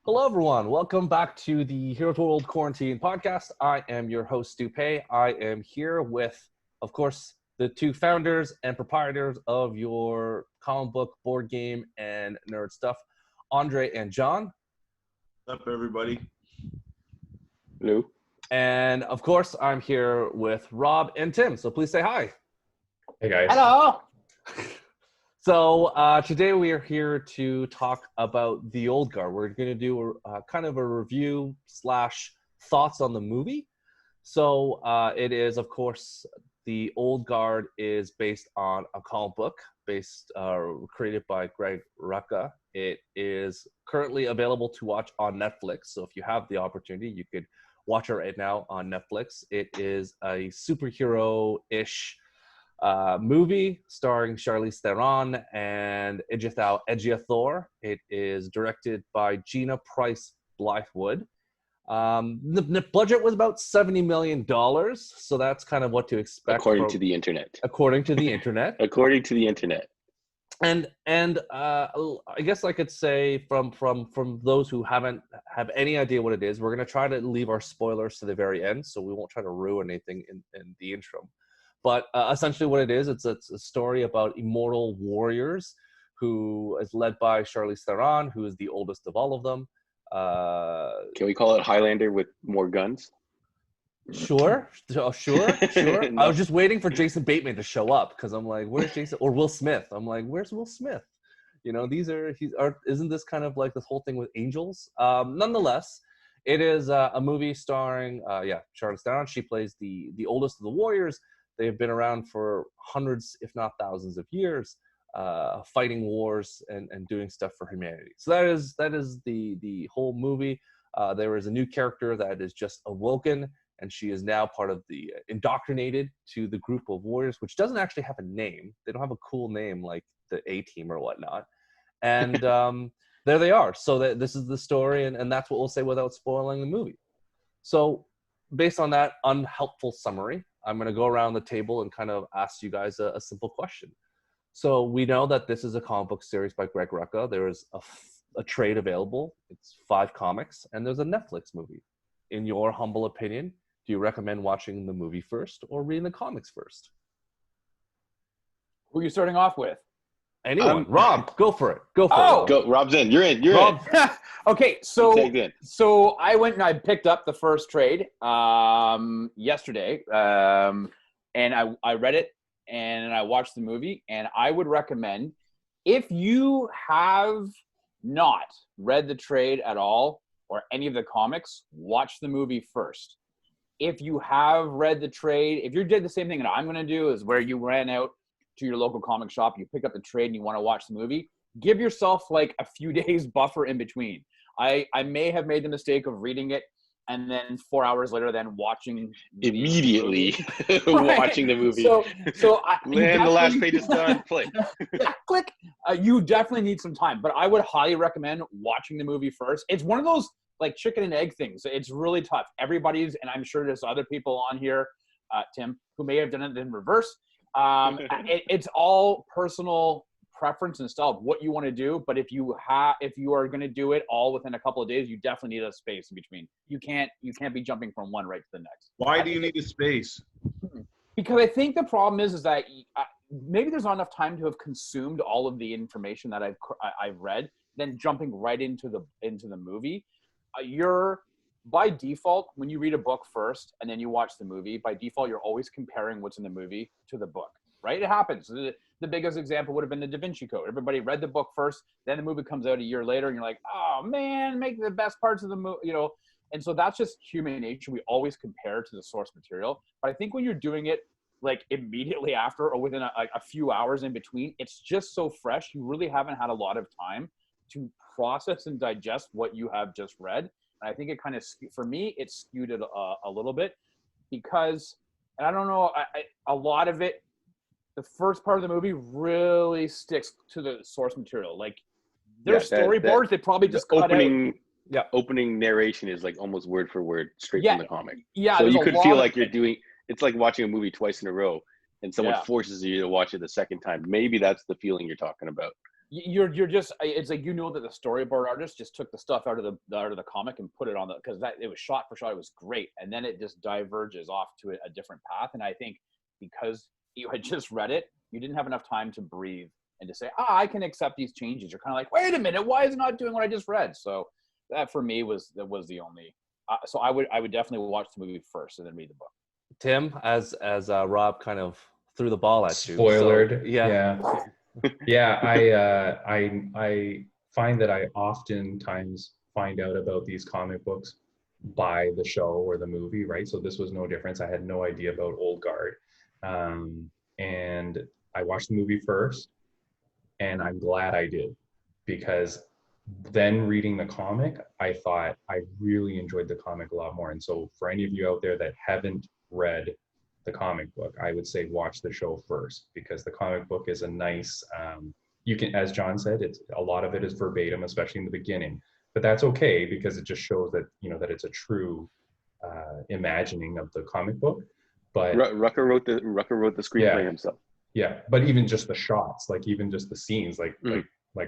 Hello, everyone. Welcome back to the Heroes World Quarantine podcast. I am your host, Stu Pei. I am here with, of course, the two founders and proprietors of your comic book, board game, and nerd stuff, Andre and John. What's up, everybody? Hello. And, of course, I'm here with Rob and Tim. So please say hi. Hey, guys. Hello. So today we are here to talk about The Old Guard. We're going to do kind of a review / thoughts on the movie. So it is, of course, The Old Guard is based on a comic book created by Greg Rucka. It is currently available to watch on Netflix. So if you have the opportunity, you could watch it right now on Netflix. It is a superhero-ish movie starring Charlize Theron and Chiwetel Ejiofor. It is directed by Gina Prince-Bythewood. The budget was about $70 million, so that's kind of what to expect. According to the internet. According to the internet. According to the internet. And I guess I could say from those who have any idea what it is, we're going to try to leave our spoilers to the very end, so we won't try to ruin anything in the intro. But essentially what it is, it's a story about immortal warriors who is led by Charlize Theron, who is the oldest of all of them. Can we call it Highlander with more guns? Sure. No. I was just waiting for Jason Bateman to show up because I'm like, where's Jason? Or Will Smith. I'm like, where's Will Smith? You know, isn't this kind of like this whole thing with angels? Nonetheless, it is a movie starring, Charlize Theron. She plays the oldest of the warriors. They've been around for hundreds, if not thousands of years, fighting wars and doing stuff for humanity. So that is the whole movie. There is a new character that is just awoken, and she is now part of the indoctrinated to the group of warriors, which doesn't actually have a name. They don't have a cool name like the A-Team or whatnot. And there they are. So this is the story, and that's what we'll say without spoiling the movie. So based on that unhelpful summary, I'm going to go around the table and kind of ask you guys a simple question. So we know that this is a comic book series by Greg Rucka. There is a trade available. It's 5 comics, and there's a Netflix movie. In your humble opinion, do you recommend watching the movie first or reading the comics first? Who are you starting off with? Anyone. Rob, go for it. Go for it. Go, Rob's in. You're in. Rob. Okay, so in. I went and I picked up the first trade yesterday, and I read it and I watched the movie, and I would recommend, if you have not read the trade at all or any of the comics, watch the movie first. If you have read the trade, if you did the same thing that I'm going to do, is where you ran out to your local comic shop, you pick up the trade and you want to watch the movie, give yourself like a few days buffer in between. I may have made the mistake of reading it and then 4 hours later then watching immediately watching the movie. So the last page is done. Play. Yeah, click. You definitely need some time, but I would highly recommend watching the movie first. It's one of those like chicken and egg things. It's really tough. Everybody's, and I'm sure there's other people on here, Tim, who may have done it in reverse. It's all personal preference and style of what you want to do, but if you are going to do it all within a couple of days, you definitely need a space in between. You can't be jumping from one right to the next. Why do you need a space? Because I think the problem is that maybe there's not enough time to have consumed all of the information that I've read, then jumping right into the movie. You're by default, when you read a book first and then you watch the movie, by default you're always comparing what's in the movie to the book, right? It happens. The biggest example would have been the Da Vinci Code. Everybody read the book first, then the movie comes out a year later and you're like, oh man, make the best parts of the movie, you know. And so that's just human nature. We always compare to the source material. But I think when you're doing it like immediately after or within a few hours in between, it's just so fresh. You really haven't had a lot of time to process and digest what you have just read. And I think it kind of, for me, it skewed it a little bit because, and I don't know, a lot of it, the first part of the movie really sticks to the source material. Like their storyboards, they probably just cut out. Yeah, opening narration is like almost word for word straight from the comic. Yeah, so you could feel like you're doing. It's like watching a movie twice in a row, and someone forces you to watch it the second time. Maybe that's the feeling you're talking about. you're just, it's like, you know, that the storyboard artist just took the stuff out of the comic and put it on because that it was shot for shot, it was great, and then it just diverges off to a different path. And I think because you had just read it, you didn't have enough time to breathe and to say, I can accept these changes. You're kind of like, wait a minute, why is it not doing what I just read? So that for me was the only. So I would definitely watch the movie first and then read the book. Tim, as Rob kind of threw the ball at you. Spoilered. So, yeah. Yeah, I find that I oftentimes find out about these comic books by the show or the movie, right? So this was no difference. I had no idea about Old Guard. And I watched the movie first, and I'm glad I did, because then reading the comic, I thought I really enjoyed the comic a lot more. And so for any of you out there that haven't read the comic book, I would say watch the show first, because the comic book is a nice, you can, as John said, it's a lot of it is verbatim, especially in the beginning, but that's okay, because it just shows that, you know, that it's a true imagining of the comic book. But Rucka wrote the screenplay himself. Yeah, but even just the shots, like even just the scenes, like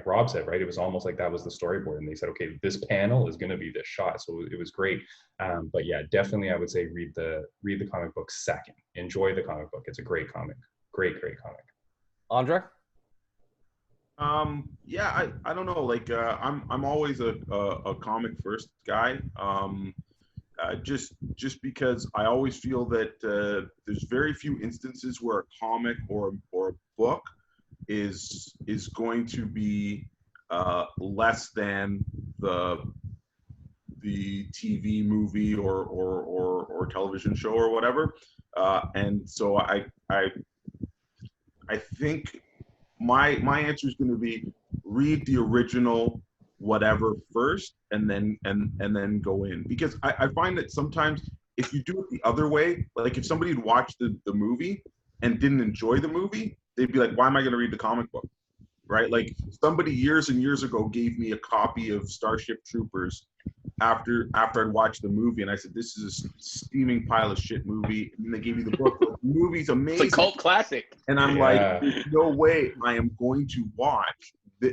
Rob said, right? It was almost like that was the storyboard, and they said, okay, this panel is going to be this shot, so it was great. But yeah, definitely, I would say read the comic book second. Enjoy the comic book; it's a great comic, great comic. Andre? Yeah, I don't know. Like, I'm always a comic first guy. Just because I always feel that there's very few instances where a comic or a book is going to be less than the TV, movie, or television show or whatever, and so I think my answer is going to be read the original whatever first and then go in, because I find that sometimes if you do it the other way, like if somebody had watched the movie and didn't enjoy the movie, they'd be like, why am I going to read the comic book, right? Like somebody years and years ago gave me a copy of Starship Troopers after I'd watched the movie, and I said, this is a steaming pile of shit movie, and they gave me the book. The movie's amazing. It's a cult classic. And I'm like, there's no way I am going to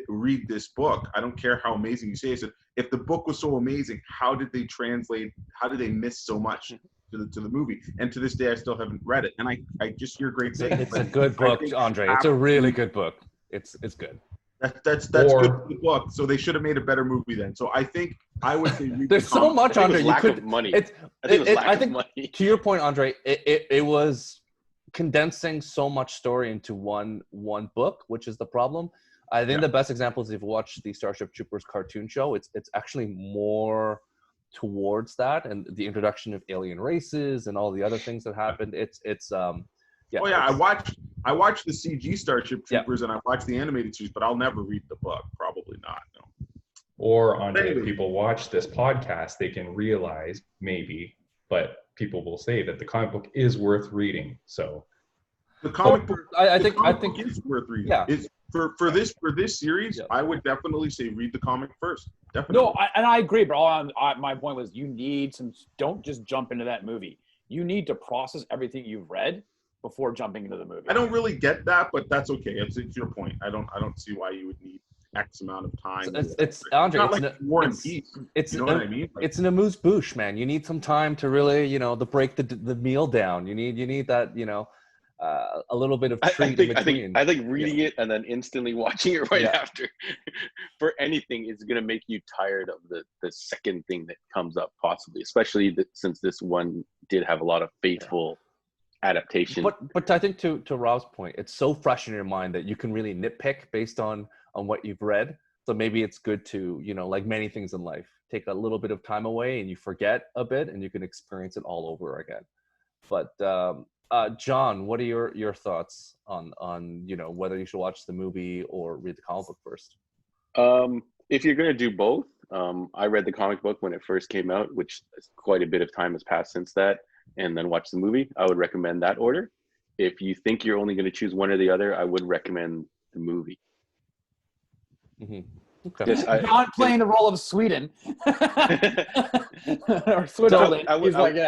read this book. I don't care how amazing you say it. I said, if the book was so amazing, how did they miss so much to the movie? And to this day, I still haven't read it. And I just hear great things. It's a good book, Andre. It's a really good book. It's good. That's good for the book. So they should have made a better movie then. So I think I would say there's so much, Andre. You could money. I think money. To your point, Andre, it was condensing so much story into one book, which is the problem. I think the best example is if you watch the Starship Troopers cartoon show. It's actually more towards that, and the introduction of alien races and all the other things that happened. I watched the CG Starship Troopers and I watched the animated series, but I'll never read the book. Probably not. No. Or Andre, if people watch this podcast, they can realize maybe, but people will say that the comic book is worth reading. So the comic book, I think is worth reading. Yeah. It's for this series, I would definitely say read the comic first. Definitely. No, I agree, but my point was don't just jump into that movie. You need to process everything you've read before jumping into the movie. I don't really get that, but that's okay. It's your point. I don't see why you would need X amount of time. It's Andre. It's not like War and Peace. You know what I mean? It's an amuse-bouche, man. You need some time to really, to break the meal down. You need that, a little bit of treat in between. I think reading it and then instantly watching it right after for anything is going to make you tired of the second thing that comes up, possibly, especially since this one did have a lot of faithful adaptation. But I think to Rob's point, it's so fresh in your mind that you can really nitpick based on what you've read. So maybe it's good to, like many things in life, take a little bit of time away and you forget a bit and you can experience it all over again. But John, what are your thoughts on whether you should watch the movie or read the comic book first? If you're going to do both, I read the comic book when it first came out, which quite a bit of time has passed since that, and then watch the movie. I would recommend that order. If you think you're only going to choose one or the other, I would recommend the movie. Mm-hmm. Okay. Not playing the role of Sweden or Switzerland. I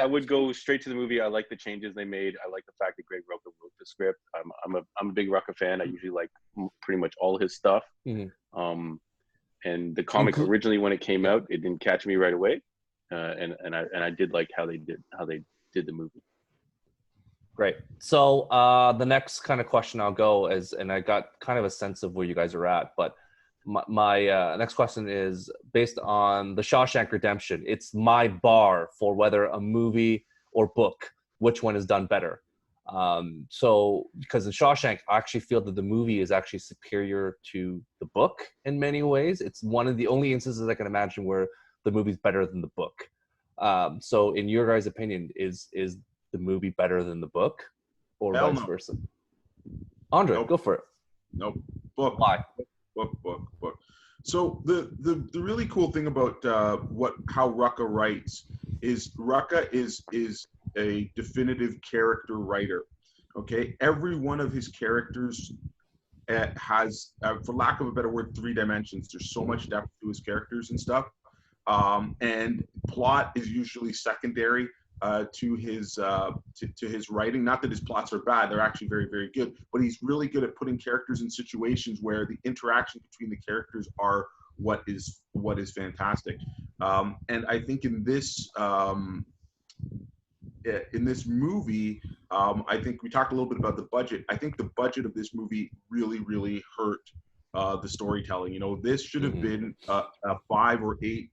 would go straight to the movie. I like the changes they made. I like the fact that Greg Rucka wrote the script. I'm a big Rucka fan. I usually like pretty much all his stuff. And the comic originally, when it came out, it didn't catch me right away, and I did like how they did the movie. Great. So the next kind of question I'll go is, and I got kind of a sense of where you guys are at, but my next question is based on The Shawshank Redemption. It's my bar for whether a movie or book, which one is done better. So because in Shawshank, I actually feel that the movie is actually superior to the book in many ways. It's one of the only instances I can imagine where the movie's better than the book. So in your guys' opinion, is the movie better than the book, or Hell vice no. versa? Andre, Nope. go for it. Nope. Book. Why? Book. So the really cool thing about how Rucka writes is Rucka is a definitive character writer. Okay, every one of his characters has, for lack of a better word, 3 dimensions. There's so much depth to his characters and stuff, and plot is usually secondary to his writing. Not that his plots are bad; they're actually very, very good. But he's really good at putting characters in situations where the interaction between the characters are what is fantastic. And I think in this movie, I think we talked a little bit about the budget. I think the budget of this movie really, really hurt the storytelling. You know, this should have been a 5 or 8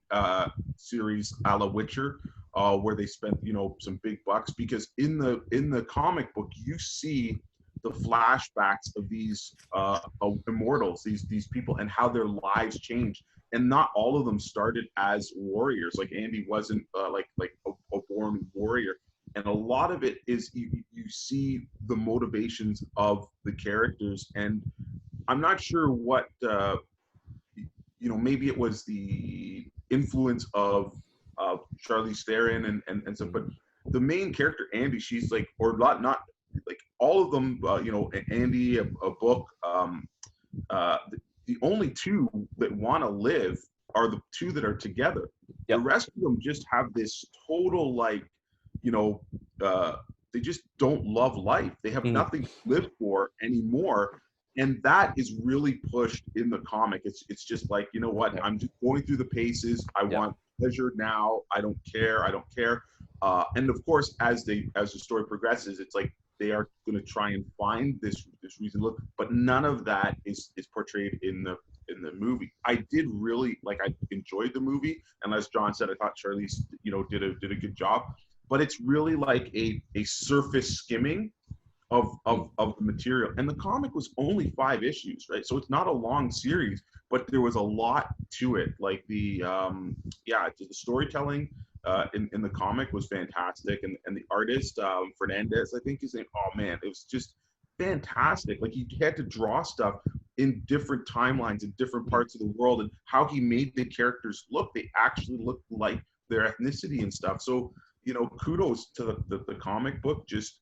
series a la Witcher, where they spent, you know, some big bucks, because in the comic book you see the flashbacks of these immortals, these people, and how their lives changed. And not all of them started as warriors. Like Andy wasn't like a born warrior. And a lot of it is you see the motivations of the characters. And I'm not sure what, maybe it was the influence of Charlize Theron and stuff, but the main character, Andy, she's like, or not like all of them, Andy, a book, the only 2 that want to live are the 2 that are together. Yep. The rest of them just have this total, like, they just don't love life. They have nothing to live for anymore. And that is really pushed in the comic. It's just like, you know what, I'm just going through the paces. I want pleasure now. I don't care. And of course, as the story progresses, it's like they are going to try and find this reason to look, but none of that is portrayed in the movie. I did really I enjoyed the movie, and as John said, I thought Charlize did a good job. But it's really like a surface skimming of the material. And the comic was only 5 issues, right? So it's not a long series, but there was a lot to it. Like the storytelling in the comic was fantastic, and the artist Fernandez, I think his name. Oh man, it was just fantastic. Like, he had to draw stuff in different timelines in different parts of the world, and how he made the characters look. They actually looked like their ethnicity and stuff. So, kudos to the comic book. Just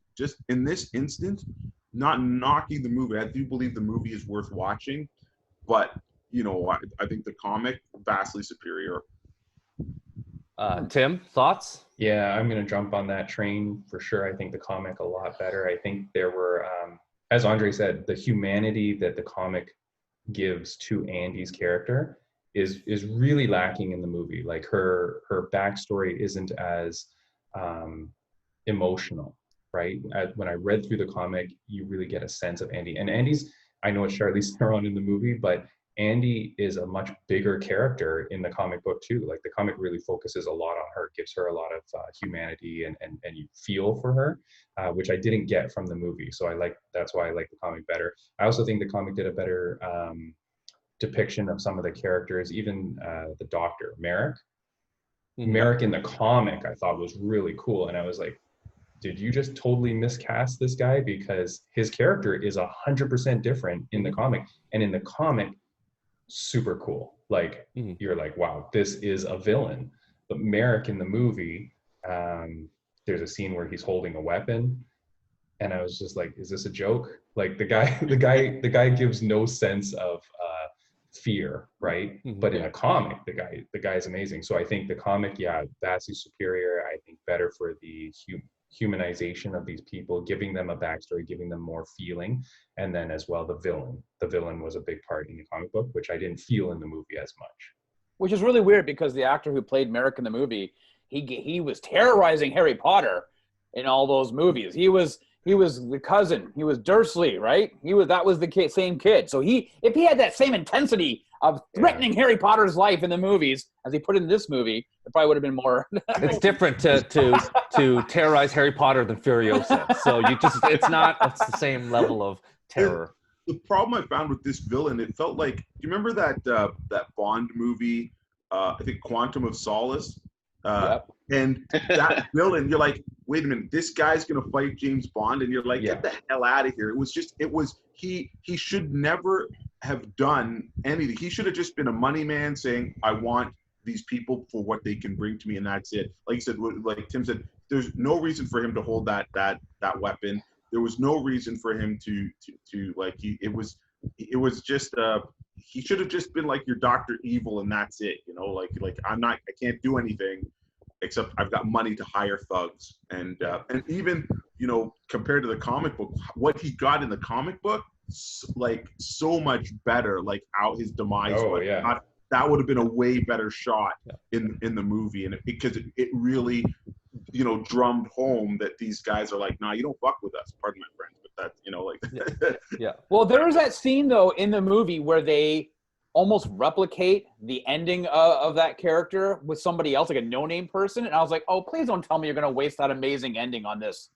in this instance, not knocking the movie. I do believe the movie is worth watching, but I think the comic vastly superior. Tim, thoughts? Yeah, I'm going to jump on that train for sure. I think the comic a lot better. I think there were, as Andre said, the humanity that the comic gives to Andy's character is really lacking in the movie. Like, her backstory isn't as emotional, right? When I read through the comic, you really get a sense of Andy. And Andy's, I know it's Charlize Theron in the movie, but Andy is a much bigger character in the comic book too. Like, the comic really focuses a lot on her, gives her a lot of humanity, and you feel for her, which I didn't get from the movie. So that's why I like the comic better. I also think the comic did a better depiction of some of the characters, even the doctor, Merrick. Merrick in the comic I thought was really cool, and I was like, did you just totally miscast this guy? Because his character is 100% different in the comic, and in the comic, super cool. Like, you're like, wow, this is a villain. But Merrick in the movie, there's a scene where he's holding a weapon, and I was just like, is this a joke? Like, the guy gives no sense of fear, right? But in a comic, the guy is amazing. So I think the comic, vastly superior. I think better for the humanization of these people, giving them a backstory, giving them more feeling. And then as well, the villain was a big part in the comic book, which I didn't feel in the movie as much. Which is really weird because the actor who played Merrick in the movie, he was terrorizing Harry Potter in all those movies. He was the cousin. He was Dursley, right? That was the same kid. So if he had that same intensity of threatening Harry Potter's life in the movies as he put in this movie, it probably would have been more. It's different to terrorize Harry Potter than Furiosa. So it's the same level of terror. The problem I found with this villain, it felt like, do you remember that Bond movie, I think Quantum of Solace? Yep. And that villain, you're like, wait a minute, this guy's gonna fight James Bond, and you're like, get the hell out of here. He should never have done anything. He should have just been a money man saying, I want these people for what they can bring to me, and that's it. Like you said, like Tim said, there's no reason for him to hold that weapon. There was no reason for him to like, it was just he should have just been like your Dr. Evil, and that's it, like I can't do anything except I've got money to hire thugs. And even, compared to the comic book, what he got in the comic book, like so much better, like how his demise that would have been a way better shot in the movie. And because it really, drummed home that these guys are like, nah, you don't fuck with us. Pardon my French, but that's, Yeah. Well, there was that scene though in the movie where they almost replicate the ending of that character with somebody else, like a no-name person. And I was like, oh, please don't tell me you're going to waste that amazing ending on this,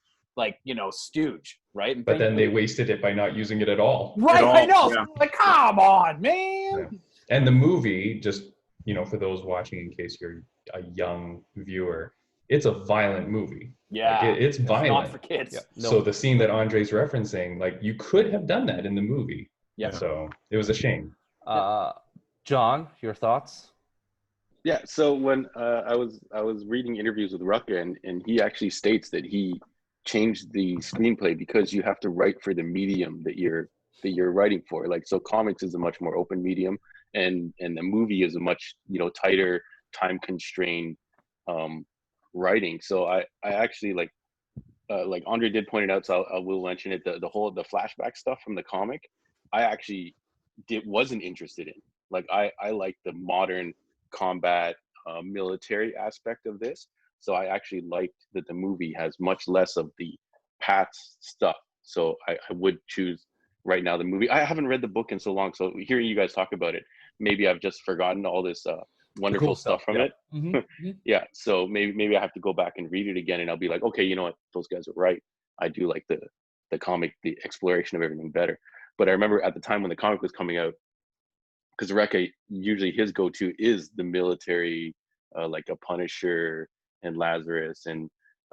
stooge, right? And but then they wasted it by not using it at all. Right, I know. Yeah. Like, come on, man. Yeah. And the movie, just, for those watching, in case you're a young viewer, it's a violent movie. Yeah. It's violent. Not for kids. Yeah. So the scene that Andre's referencing, like, you could have done that in the movie. Yeah. So it was a shame. John, your thoughts? Yeah, so when I was reading interviews with Rucka, and he actually states that he changed the screenplay because you have to write for the medium that you're writing for. Like, so comics is a much more open medium, and the movie is a much tighter, time constrained writing. So I actually like Andre did point it out, so I will mention it. The flashback stuff from the comic, I actually wasn't interested in. Like, I like the modern combat military aspect of this. So I actually liked that the movie has much less of the past stuff. So I would choose right now the movie. I haven't read the book in so long, so hearing you guys talk about it, maybe I've just forgotten all this wonderful cool stuff from it. Mm-hmm. Yeah, so maybe I have to go back and read it again, and I'll be like, okay, you know what, those guys are right. I do like the comic, the exploration of everything better. But I remember at the time when the comic was coming out, because Rucka, usually his go-to is the military, like a Punisher and Lazarus and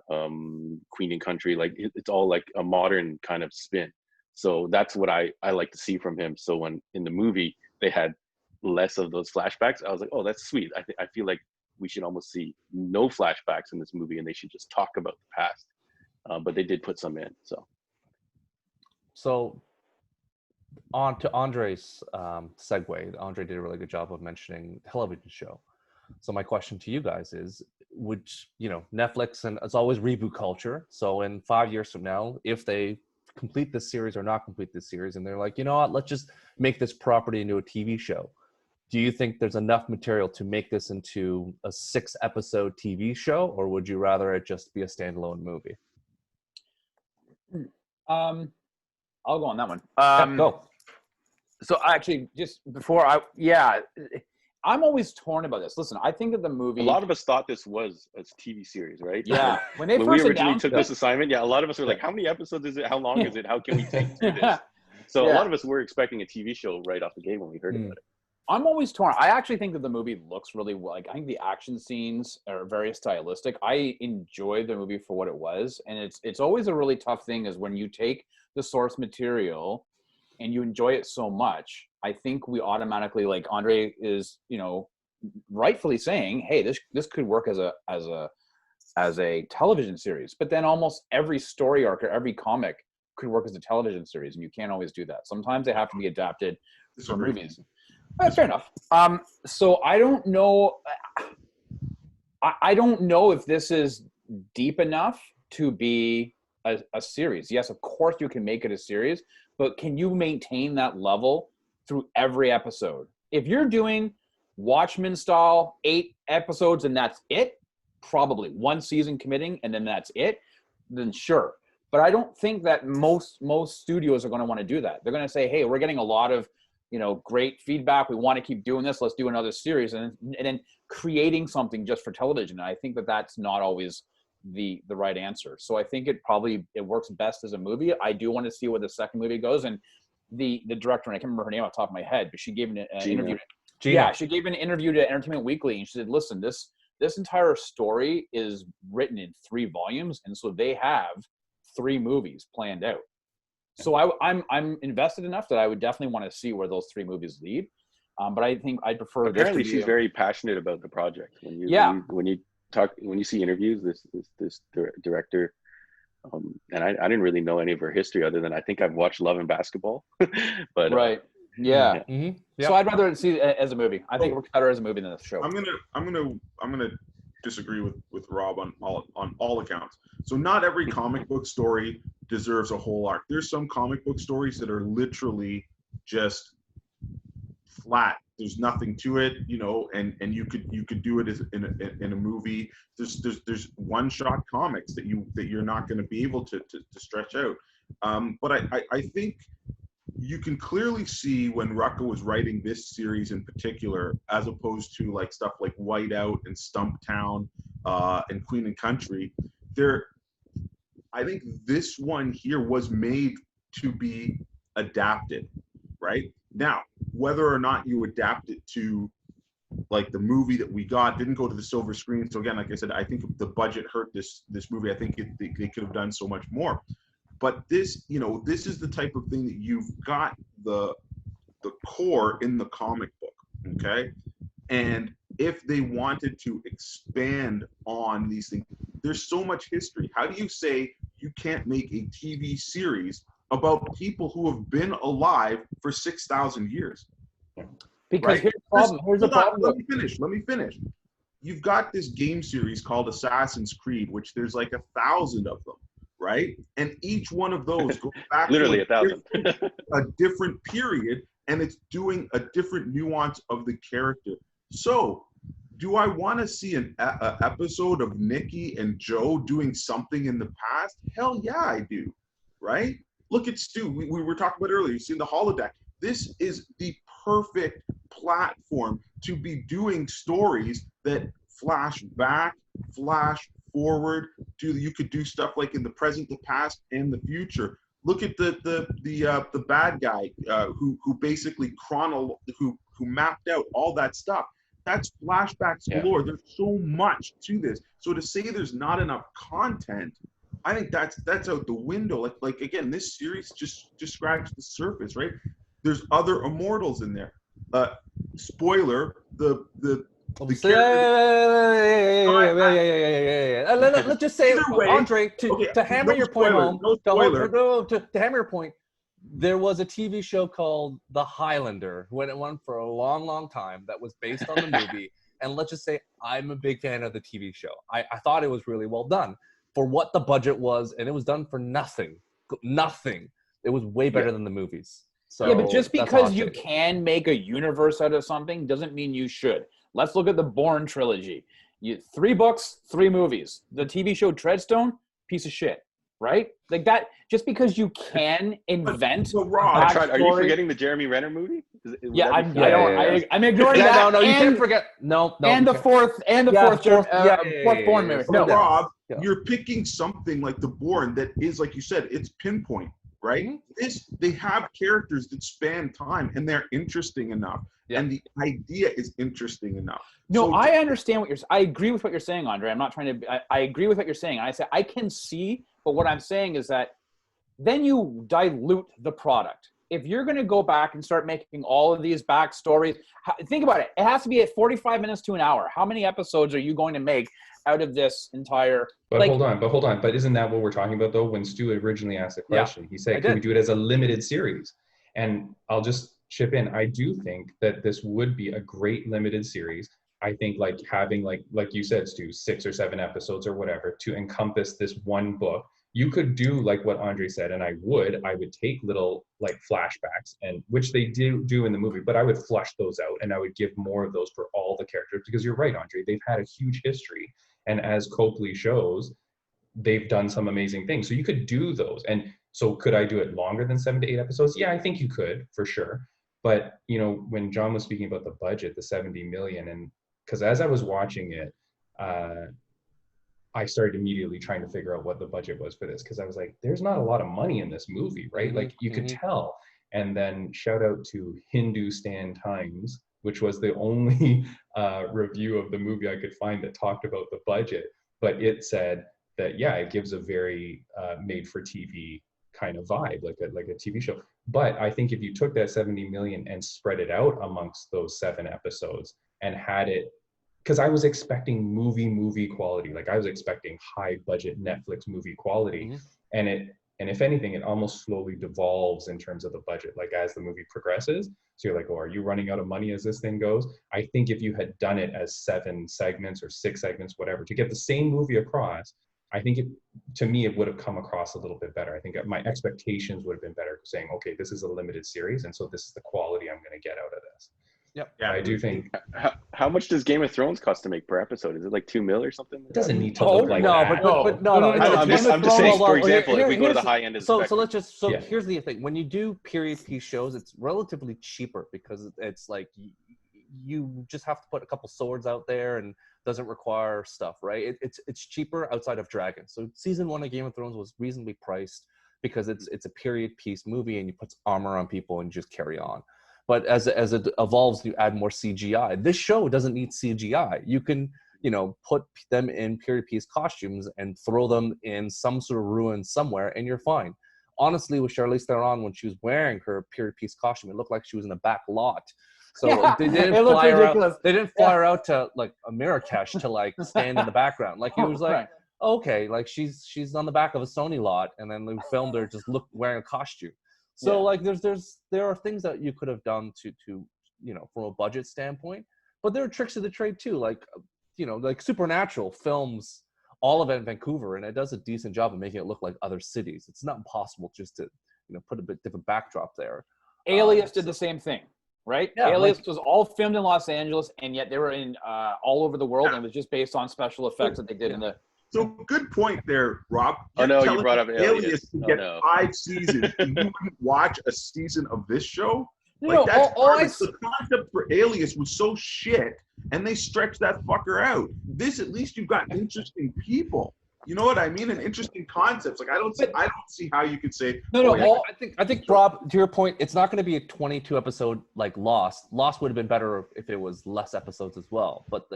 Queen and Country. Like, it's all like a modern kind of spin. So that's what I like to see from him. So when in the movie they had less of those flashbacks, I was like, oh, that's sweet. I feel like we should almost see no flashbacks in this movie, and they should just talk about the past. But they did put some in. So on to Andre's segue. Andre did a really good job of mentioning television show. So my question to you guys is, would Netflix, and it's always reboot culture. So in 5 years from now, if they complete this series or not complete this series, and they're like, you know what, let's just make this property into a TV show. Do you think there's enough material to make this into a 6-episode TV show, or would you rather it just be a standalone movie? I'll go on that one. Go. So actually, just before I'm always torn about this. Listen, I think of the movie. a lot of us thought this was a TV series, right? Yeah. When we originally took this assignment, a lot of us were like, how many episodes is it? How long is it? How can we take through this? So a lot of us were expecting a TV show right off the gate when we heard about it. I'm always torn. I actually think that the movie looks really well. Like, I think the action scenes are very stylistic. I enjoyed the movie for what it was. And it's always a really tough thing is when you take the source material and you enjoy it so much, I think we automatically, like Andre is, rightfully saying, hey, this could work as a television series. But then almost every story arc or every comic could work as a television series, and you can't always do that. Sometimes they have to be adapted for movies. Fair enough. So I don't know. I don't know if this is deep enough to be a series. Yes, of course you can make it a series, but can you maintain that level through every episode? If you're doing Watchmen style 8 episodes and that's it, probably one season committing and then that's it, then sure. But I don't think that most studios are going to want to do that. They're going to say, hey, we're getting a lot of, great feedback. We want to keep doing this. Let's do another series. And then creating something just for television. And I think that that's not always the right answer. So I think it works best as a movie. I do want to see where the second movie goes. And the director, and I can't remember her name off the top of my head, but she gave an interview. Gina. Yeah, she gave an interview to Entertainment Weekly, and she said, listen, this entire story is written in 3 volumes. And so they have 3 movies planned out. So I'm invested enough that I would definitely want to see where those 3 movies lead. But I think I'd prefer. Apparently, she's very passionate about the project. When you see interviews, this director, and I didn't really know any of her history other than I think I've watched Love and Basketball. But right, yeah. Mm-hmm. Yep. So I'd rather see it as a movie. I think it works better as a movie than a show. I'm gonna disagree with Rob on all accounts. So not every comic book story deserves a whole arc. There's some comic book stories that are literally just flat. There's nothing to it, and you could do it as in a movie. There's one shot comics that you're not going to be able to stretch out. But I think you can clearly see when Rucka was writing this series in particular, as opposed to like stuff like Whiteout and Stumptown and Queen and Country. I think this one here was made to be adapted, right? Now, whether or not you adapt it to like the movie that we got, didn't go to the silver screen. So again, like I said, I think the budget hurt this movie. I think they could have done so much more. But this is the type of thing that you've got the core in the comic book, okay? And if they wanted to expand on these things, there's so much history. How do you say you can't make a TV series about people who have been alive for 6,000 years? Because right? Here's the problem. Let me finish. You've got this game series called Assassin's Creed, which there's like 1,000 of them, right? And each one of those goes back literally to 1,000. a different period, and it's doing a different nuance of the character. So, do I want to see an episode of Nikki and Joe doing something in the past? Hell yeah, I do, right? Look at Stu. We were talking about earlier. You've seen the holodeck. This is the perfect platform to be doing stories that flash back, flash forward. You could do stuff like in the present, the past, and the future. Look at the bad guy who basically who mapped out all that stuff. That's flashbacks galore. There's so much to this. So to say there's not enough content, I think that's out the window. Like again, this series just scratched the surface, right? There's other immortals in there. Spoiler: the Let's just say, Andre, to hammer your point home. To hammer your point, there was a TV show called The Highlander when it went for a long, long time that was based on the movie. And let's just say I'm a big fan of the TV show. I thought it was really well done for what the budget was, and it was done for nothing. Nothing. It was way better than the movies. So yeah, but just because you can make a universe out of something doesn't mean you should. Let's look at the Bourne trilogy. 3 books, 3 movies. The TV show Treadstone, piece of shit, right? Like that. Just because you can invent. Are you forgetting the Jeremy Renner movie? I'm ignoring that. No, you can't forget. No. And the fourth Bourne movie. No, Rob, you're picking something like the Bourne that is, like you said, it's pinpoint, right? Mm-hmm. They have characters that span time, and they're interesting enough. Yeah. And the idea is interesting enough. No, I understand I agree with what you're saying, Andre. I'm not trying to. I agree with what you're saying. I say I can see, but what I'm saying is that then you dilute the product. If you're going to go back and start making all of these backstories, think about it. It has to be at 45 minutes to an hour. How many episodes are you going to make out of this entire? But hold on. But isn't that what we're talking about though? When Stu originally asked the question, he said, "Can we do it as a limited series?" And I'll just chip in. I do think that this would be a great limited series I think like having like you said, Stu, 6 or 7 episodes or whatever to encompass this one book. You could do like what Andre said, and I would take little like flashbacks, and which they do in the movie, but I would flush those out and I would give more of those for all the characters, because you're right, Andre, they've had a huge history. And as Copley shows, they've done some amazing things. So you could do those. And so could I do it longer than 7 to 8 episodes? Yeah, I think you could, for sure. But, you know, when John was speaking about the budget, the 70 million, and because as I was watching it, I started immediately trying to figure out what the budget was for this, because I was like, there's not a lot of money in this movie, right? Like you could tell. And then shout out to Hindustan Times, which was the only review of the movie I could find that talked about the budget. But it said that, yeah, it gives a very made for TV kind of vibe, like a TV show. But I think if you took that 70 million and spread it out amongst those 7 episodes and had it, because I was expecting movie quality, like I was expecting high budget Netflix movie quality, and if anything, it almost slowly devolves in terms of the budget, like as the movie progresses. So you're like, oh, are you running out of money as this thing goes? I think if you had done it as 7 segments or 6 segments, whatever, to get the same movie across, I think to me, it would have come across a little bit better. I think my expectations would have been better, saying, okay, this is a limited series, and so this is the quality I'm going to get out of this. Yep. Yeah, I do think. How much does Game of Thrones cost to make per episode? Is it like 2 mil or something? It doesn't need to look like that. But no. I'm just saying, for example, if we go to the high end of the spectrum. Here's the thing: when you do period piece shows, it's relatively cheaper because it's like you just have to put a couple swords out there and doesn't require stuff, right? It's cheaper outside of Dragons. So season 1 of Game of Thrones was reasonably priced because it's a period piece movie and you put armor on people and just carry on. But as it evolves, you add more CGI. This show doesn't need CGI. You can, put them in period piece costumes and throw them in some sort of ruin somewhere, and you're fine. Honestly, with Charlize Theron, when she was wearing her period piece costume, it looked like she was in the back lot. So they didn't fly her out. They didn't fly her out to like a Marrakesh to like stand in the background. Like it was like, okay, like she's on the back of a Sony lot, and then they filmed her just wearing a costume. So like there are things that you could have done to from a budget standpoint, but there are tricks of the trade too. Like like Supernatural films all of it in Vancouver, and it does a decent job of making it look like other cities. It's not impossible just to put a bit different backdrop there. Alias did the same thing, right? Yeah, Alias was all filmed in Los Angeles, and yet they were in all over the world, and it was just based on special effects that they did in the. So good point there, Rob. You brought up Alias. To get 5 seasons, and you wouldn't watch a season of this show? The concept for Alias was so shit, and they stretched that fucker out. This, at least you've got interesting people. You know what I mean? And interesting concepts. Like I don't see how you could say. I think Rob, to your point, it's not going to be a 22 episode like Lost. Lost would have been better if it was less episodes as well. But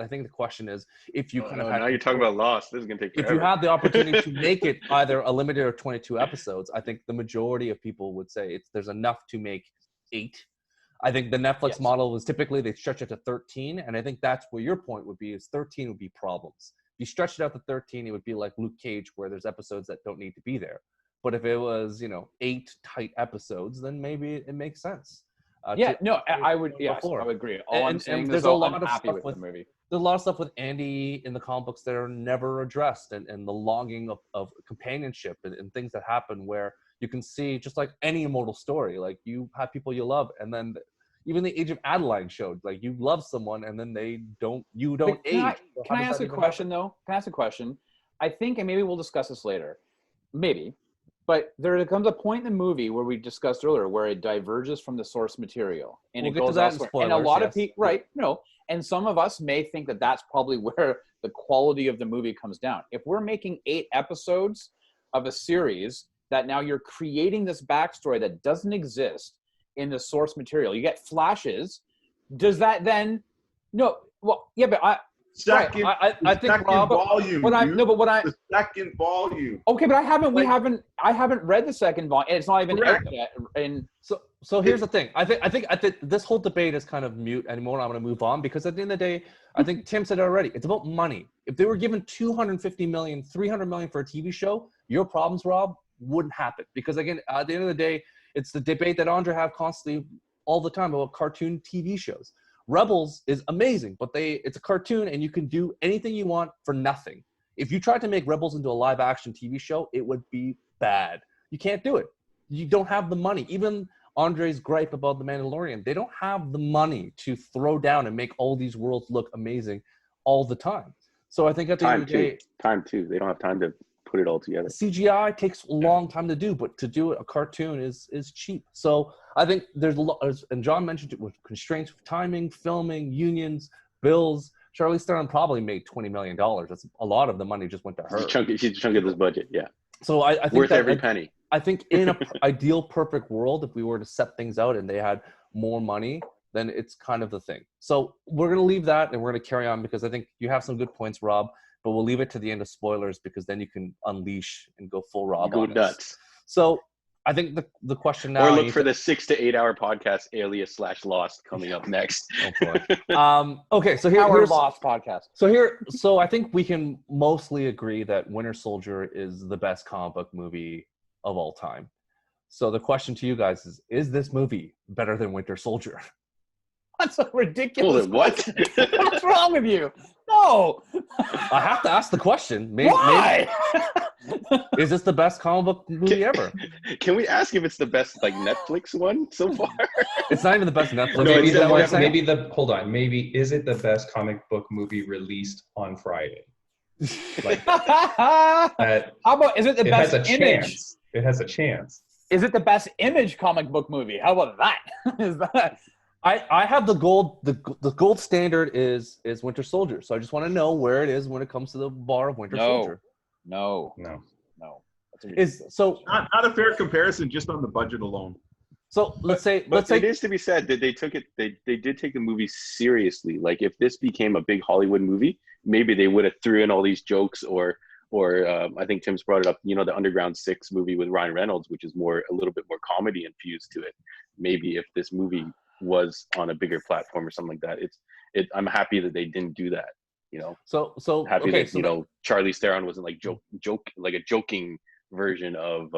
I think the question is, if you now you're talking about Lost, this is going to take forever. If you had the opportunity to make it either a limited or 22 episodes, I think the majority of people would say there's enough to make 8. I think the Netflix model was typically they stretch it to 13, and I think that's where your point would be. Is 13 would be problems. You stretch it out to 13, it would be like Luke Cage, where there's episodes that don't need to be there. But if it was, 8 tight episodes, then maybe it makes sense. I would agree. I'm saying there's a lot of stuff with the movie. There's a lot of stuff with Andy in the comic books that are never addressed, and the longing of companionship and things that happen where you can see, just like any immortal story, like you have people you love, and then even the Age of Adeline showed, like you love someone and then you don't age. Can I ask a question though? Can I ask a question? I think, and maybe we'll discuss this later, maybe, but there comes a point in the movie where we discussed earlier where it diverges from the source material and it goes elsewhere. And a lot of people, and some of us may think that that's probably where the quality of the movie comes down. If we're making 8 episodes of a series that now you're creating this backstory that doesn't exist in the source material, you get flashes. Does that then? No. Well, yeah, but I think Rob. Volume, the second volume. Okay, but I haven't read the second volume. It's not even out yet. And so here's the thing. I think this whole debate is kind of mute anymore. I'm going to move on because at the end of the day, I think Tim said it already. It's about money. If they were given $250 million, $300 million for a TV show, your problems, Rob, wouldn't happen. Because again, at the end of the day, it's the debate that Andre have constantly all the time about cartoon TV shows. Rebels is amazing, but it's a cartoon and you can do anything you want for nothing. If you tried to make Rebels into a live action TV show, it would be bad. You can't do it. You don't have the money. Even Andre's gripe about The Mandalorian, they don't have the money to throw down and make all these worlds look amazing all the time. So I think at the end of the day, time too. They don't have time to put it all together. CGI takes a long time to do, but to do a cartoon is cheap. So I think there's a lot, and John mentioned it, with constraints of timing, filming, unions, bills. Charlize Theron probably made $20 million. That's a lot of the money just went to her. She's a chunk of this budget, yeah. So I think worth every penny. I think in an ideal, perfect world, if we were to set things out and they had more money, then it's kind of the thing. So we're going to leave that and we're going to carry on because I think you have some good points, Rob, but we'll leave it to the end of spoilers because then you can unleash and go full Rob Go on nuts. us. So I think the question now... Or look for the 6 to 8 hour podcast, Alias/Lost, coming up next. Oh, boy. Okay, so here's Lost podcast. So I think we can mostly agree that Winter Soldier is the best comic book movie of all time. So the question to you guys is this movie better than Winter Soldier? That's a ridiculous question. What's wrong with you? No. I have to ask the question. Why? Is this the best comic book movie ever? Can we ask if it's the best Netflix one so far? It's not even the best Netflix. Maybe is it the best comic book movie released on Friday? How about, is it the best image? It has a chance. Is it the best image comic book movie? How about that? Is that? I have the gold standard is Winter Soldier. So I just want to know where it is when it comes to the bar of Winter Soldier. No. Is so not a fair comparison just on the budget alone. So let's say it is to be said that they did take the movie seriously. Like if this became a big Hollywood movie, maybe they would have threw in all these jokes or I think Tim's brought it up, the Underground 6 movie with Ryan Reynolds, which is a little bit more comedy infused to it. Maybe if this movie was on a bigger platform or something like that, I'm happy that they didn't do that. So happy okay, that Charlize Theron wasn't like like a joking version of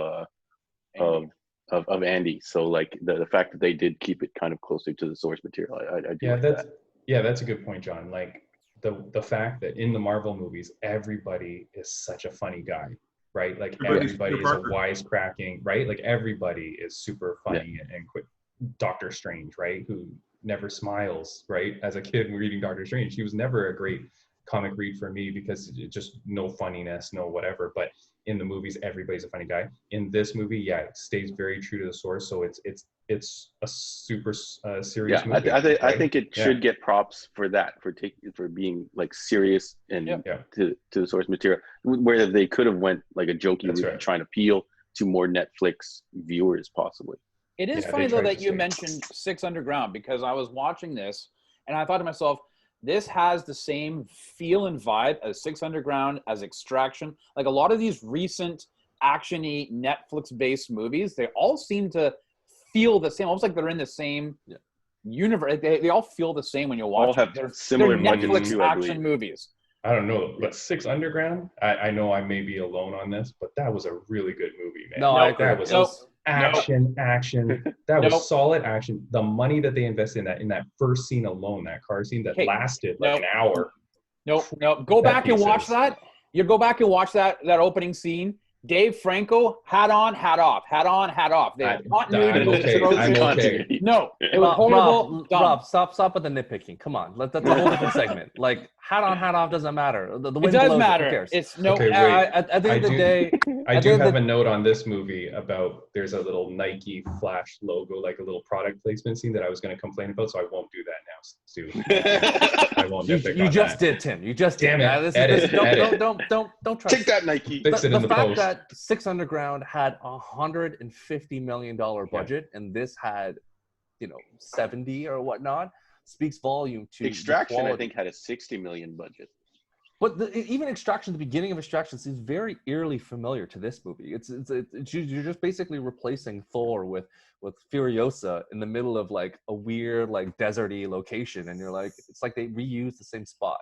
Andy. So like the fact that they did keep it kind of closer to the source material, I do like that. Yeah, that's a good point, John. Like the fact that in the Marvel movies everybody is such a funny guy, right? Like everybody is a wisecracking, right? Like everybody is super funny and quick. Doctor Strange, right? Who never smiles, right? As a kid reading Doctor Strange, he was never a great comic read for me because it just no funniness, no whatever. But in the movies, everybody's a funny guy. In this movie, it stays very true to the source. So it's a super serious movie. I think it should get props for that, for being like serious and to the source material, where they could have went like a jokey route, trying to appeal to more Netflix viewers possibly. It is funny though that you mentioned 6 Underground, because I was watching this and I thought to myself, this has the same feel and vibe as 6 Underground, as Extraction. Like a lot of these recent action-y Netflix-based movies, they all seem to feel the same, almost like they're in the same universe. They all feel the same when you watch them. They're similar Netflix too, action movies. I don't know, but 6 Underground, I know I may be alone on this, but that was a really good movie, man. That was action. That was solid action. The money that they invested in that first scene alone, that car scene that lasted an hour. Go back and watch that. You go back and watch that opening scene. Dave Franco, hat on, hat off, hat on, hat off. I'm okay. No, it was horrible. Rob, stop with the nitpicking. Come on, that's a whole different segment. Like hat on, hat off doesn't matter. The wind it does blows, matter. Who cares? It's no. Okay, at the end of the day, I do have a note on this movie about there's a little Nike Flash logo, like a little product placement scene that I was going to complain about, so I won't do that now, Stu. I won't nitpick you on just that. did, Tim. You just Damn did. Edit. Don't try. Take that, Nike. Fix it in the fact post. that 6 Underground had $150 million budget, and this had, 70 or whatnot, speaks volume to Extraction. I think had a $60 million budget. But even Extraction, the beginning of Extraction seems very eerily familiar to this movie. You're just basically replacing Thor with Furiosa in the middle of like a weird like deserty location, and you're like, it's like they reused the same spot.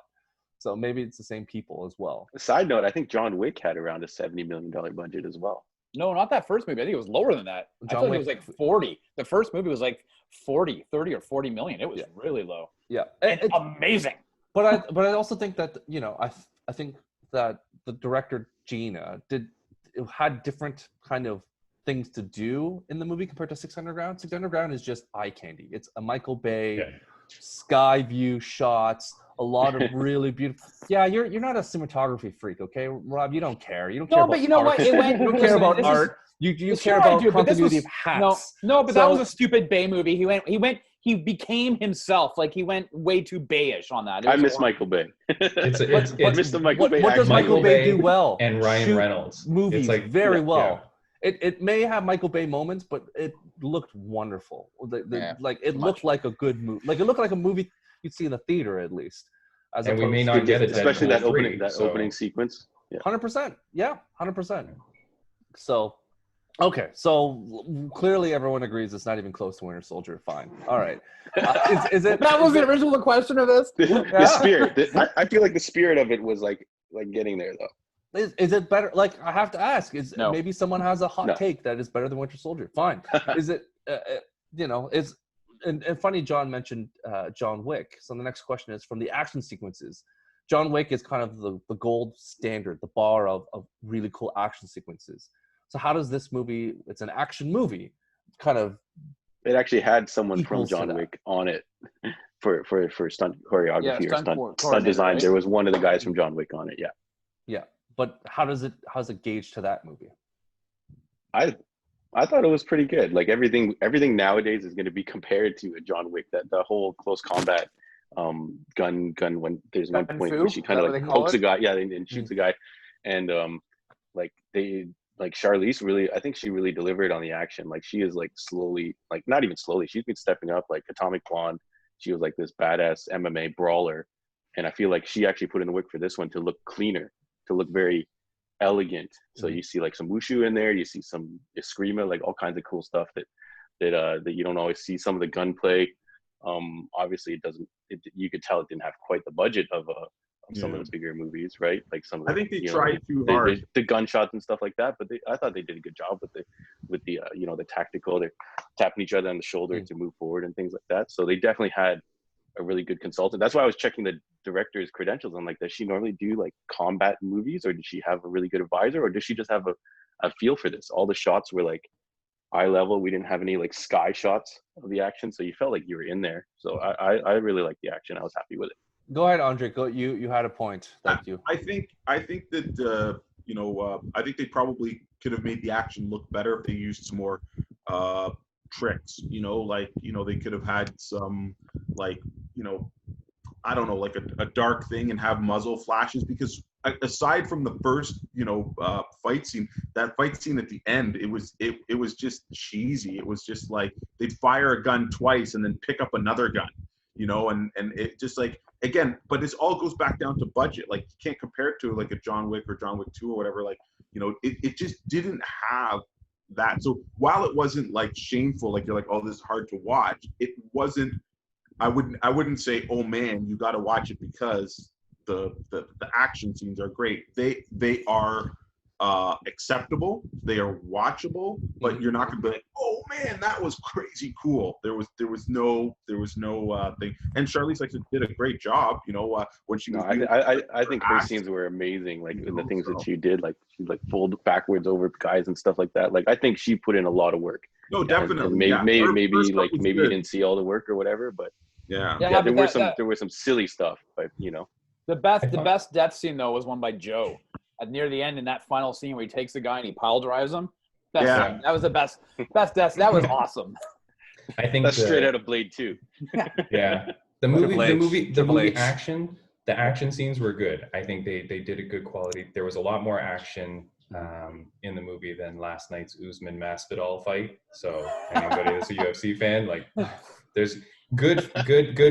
So maybe it's the same people as well. A side note, I think John Wick had around a $70 million budget as well. No, not that first movie. I think it was lower than that. I thought it was like 40. The first movie was like 30 or 40 million. It was really low. Yeah, and amazing. But I also think that, you know, I think that the director Gina had different kind of things to do in the movie compared to 6 Underground. 6 Underground is just eye candy. It's a Michael Bay sky view shots, a lot of really beautiful. Yeah, you're not a cinematography freak, okay, Rob? You don't care. You don't care about but you know art. what? It went. You don't care about art. You care about continuity of hats. No, but that was a stupid Bay movie. He became himself. Like, he went way too Bayish on that. I miss Michael Bay. What does Michael Bay do well? And Ryan Reynolds. Movies it's like, very well. Yeah. It may have Michael Bay moments, but it looked wonderful. Like, it looked like a good movie. Like, it looked like a movie you'd see in the theater, at least. And we may not get it, especially that opening sequence. 100%. Yeah, 100%. So, okay. So clearly everyone agrees it's not even close to Winter Soldier. Fine. All right. Is it? That was the original question of this. The spirit. I feel like the spirit of it was like getting there, though. Is it better? Like, I have to ask. No. Maybe someone has a hot take that is better than Winter Soldier. Fine. Is it? And funny, John mentioned John Wick. So the next question is, from the action sequences, John Wick is kind of the gold standard, the bar of really cool action sequences. So how does this movie? It's an action movie, kind of. It actually had someone from John Wick on it for stunt choreography or stunt design. Right? There was one of the guys from John Wick on it. Yeah. Yeah, but how's it gauge to that movie? I thought it was pretty good. Like, everything nowadays is going to be compared to a John Wick. That the whole close combat gun when there's one point where she kind of like pokes a guy, and shoots a guy, and like Charlize really, I think she really delivered on the action. Like, she is like slowly, like not even slowly, she's been stepping up. Like Atomic Blonde, she was like this badass MMA brawler, and I feel like she actually put in the work for this one to look cleaner, to look very elegant. So you see like some wushu in there, you see some eskrima, like all kinds of cool stuff that you don't always see. Some of the gunplay, obviously you could tell it didn't have quite the budget of some of the bigger movies, right? Like some of the, I think they tried too hard. The gunshots and stuff like that, but I thought they did a good job with the the tactical. They're tapping each other on the shoulder to move forward and things like that. So they definitely had a really good consultant. That's why I was checking the director's credentials. I'm like, does she normally do like combat movies, or did she have a really good advisor, or does she just have a feel for this? All the shots were like eye level. We didn't have any like sky shots of the action, so you felt like you were in there. So I really liked the action. I was happy with it. Go ahead, Andre. You had a point. Thank you. I think that I think they probably could have made the action look better if they used some more tricks. They could have had some I don't know, like a dark thing and have muzzle flashes, because aside from the first fight scene, that fight scene at the end, it was just cheesy. It was just like they'd fire a gun twice and then pick up another gun, and it just like, again, but this all goes back down to budget. Like, you can't compare it to like a John Wick or John Wick 2 or whatever. Like, it just didn't have that. So while it wasn't like shameful, like you're like, oh, this is hard to watch, it wasn't. I wouldn't say, oh man, you got to watch it because the action scenes are great. They are acceptable. They are watchable, but you're not gonna be like, oh man, that was crazy cool. There was no thing. And Charlize did a great job. When she was. I think her scenes were amazing. Like in the things that she did, like she like fold backwards over guys and stuff like that. Like, I think she put in a lot of work. No, definitely. And maybe you didn't see all the work or whatever, but. Yeah, there was some silly stuff, but the best death scene though was one by Joe near the end in that final scene where he takes the guy and he pile drives him. That was the best death. That was awesome. I think that's straight out of Blade 2. Yeah, the movie action. The action scenes were good. I think they did a good quality. There was a lot more action in the movie than last night's Usman Masvidal fight. So anybody that's a UFC fan, like, there's good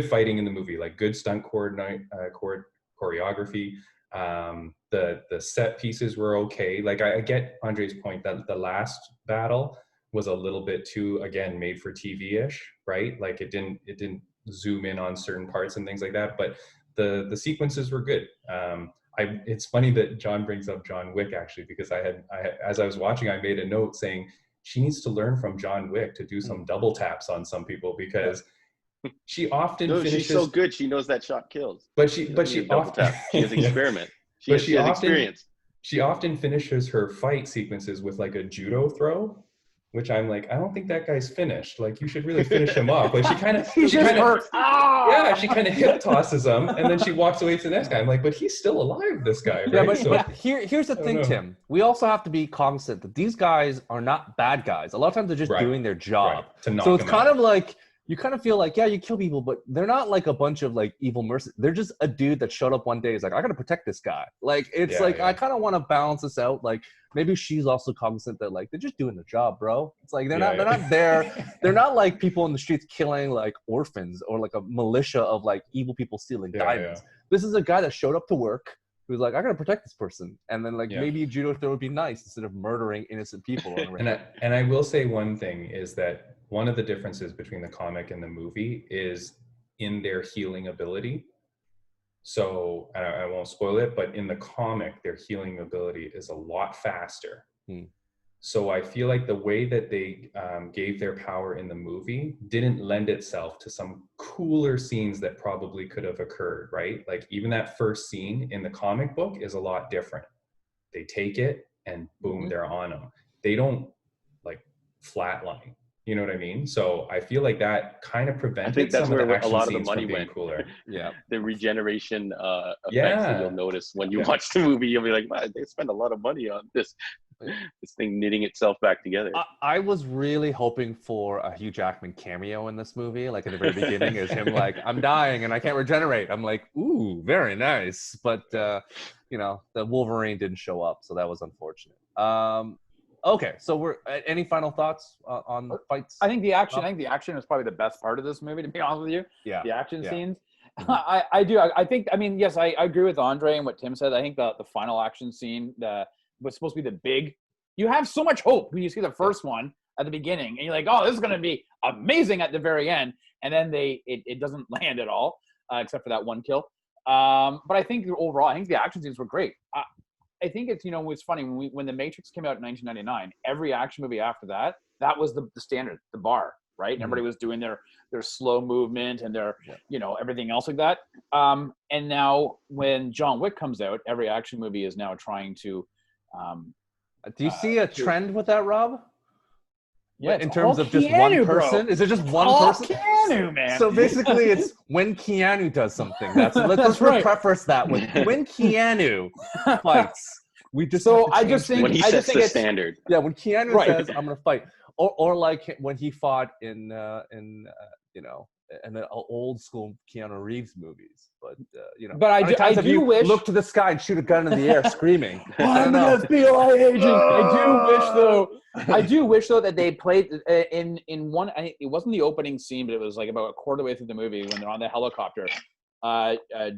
fighting in the movie, like good stunt choreography. The set pieces were okay. Like, I get Andre's point that the last battle was a little bit too, again, made for TV-ish, right? Like, it didn't zoom in on certain parts and things like that, but the sequences were good. It's funny that John brings up John Wick, actually, because I as I was watching, I made a note saying she needs to learn from John Wick to do some double taps on some people, because she often No, finishes. she's so good. She knows that shot kills. But she double often tap. She has experiment. She has often, experience. She often finishes her fight sequences with like a judo throw, which I'm like, I don't think that guy's finished. Like, you should really finish him off. Like, she kind of hip tosses him, and then she walks away to the next guy. I'm like, but he's still alive, this guy. Right? Yeah, but So, here's the thing, Tim. We also have to be cognizant that these guys are not bad guys. A lot of times they're just doing their job. Right. So it's kind of like, you kind of feel like, yeah, you kill people, but they're not like a bunch of like evil mercenaries. They're just a dude that showed up one day. He's like, I got to protect this guy. Like, it's I kind of want to balance this out. Like, maybe she's also cognizant that like, they're just doing their job, bro. It's like, they're not there. They're not like people in the streets killing like orphans or like a militia of like evil people stealing diamonds. This is a guy that showed up to work who's like, I got to protect this person. And then like, maybe a judo throw would be nice instead of murdering innocent people. And I will say one thing is that one of the differences between the comic and the movie is in their healing ability. So I won't spoil it, but in the comic, their healing ability is a lot faster. So I feel like the way that they gave their power in the movie didn't lend itself to some cooler scenes that probably could have occurred, right? Like even that first scene in the comic book is a lot different. They take it and boom, they're on them. They don't like flatline. You know what I mean? So I feel like that kind of prevented. I think that's some where of the action a lot of the scenes money from being went. Cooler. The regeneration effects that you'll notice when you watch the movie. You'll be like, wow, they spend a lot of money on this thing knitting itself back together. I was really hoping for a Hugh Jackman cameo in this movie. Like at the very beginning is him like, I'm dying and I can't regenerate. I'm like, ooh, very nice. But, you know, the Wolverine didn't show up. So that was unfortunate. Okay, so we're any final thoughts on the fights? I think the action is probably the best part of this movie, to be honest with you. Yeah. The action scenes. I do. I think, I mean, yes, I agree with Andre and what Tim said. I think the final action scene was supposed to be the big. You have so much hope when you see the first one at the beginning, and you're like, oh, this is going to be amazing at the very end. And then it doesn't land at all, except for that one kill. But I think overall, I think the action scenes were great. I think it's, you know, it's funny when The Matrix came out in 1999, every action movie after that was the standard, the bar, right? And everybody was doing their slow movement and their, you know, everything else like that. And now when John Wick comes out, every action movie is now trying to. Do you see a trend with that, Rob? Yeah, in terms of Keanu, just one person? bro. Is it just one all person? Keanu, man. So basically, it's when Keanu does something. Let's preface that with when Keanu fights. We just I just think when he sets the standard. Yeah, when Keanu says, "I'm gonna fight," or like when he fought in you know, in the old school Keanu Reeves movies. But you know, but I do wish look to the sky and shoot a gun in the air, screaming. I'm an FBI agent. I do wish though that they played in one. I think it wasn't the opening scene, but it was like about a quarter way through the movie when they're on the helicopter.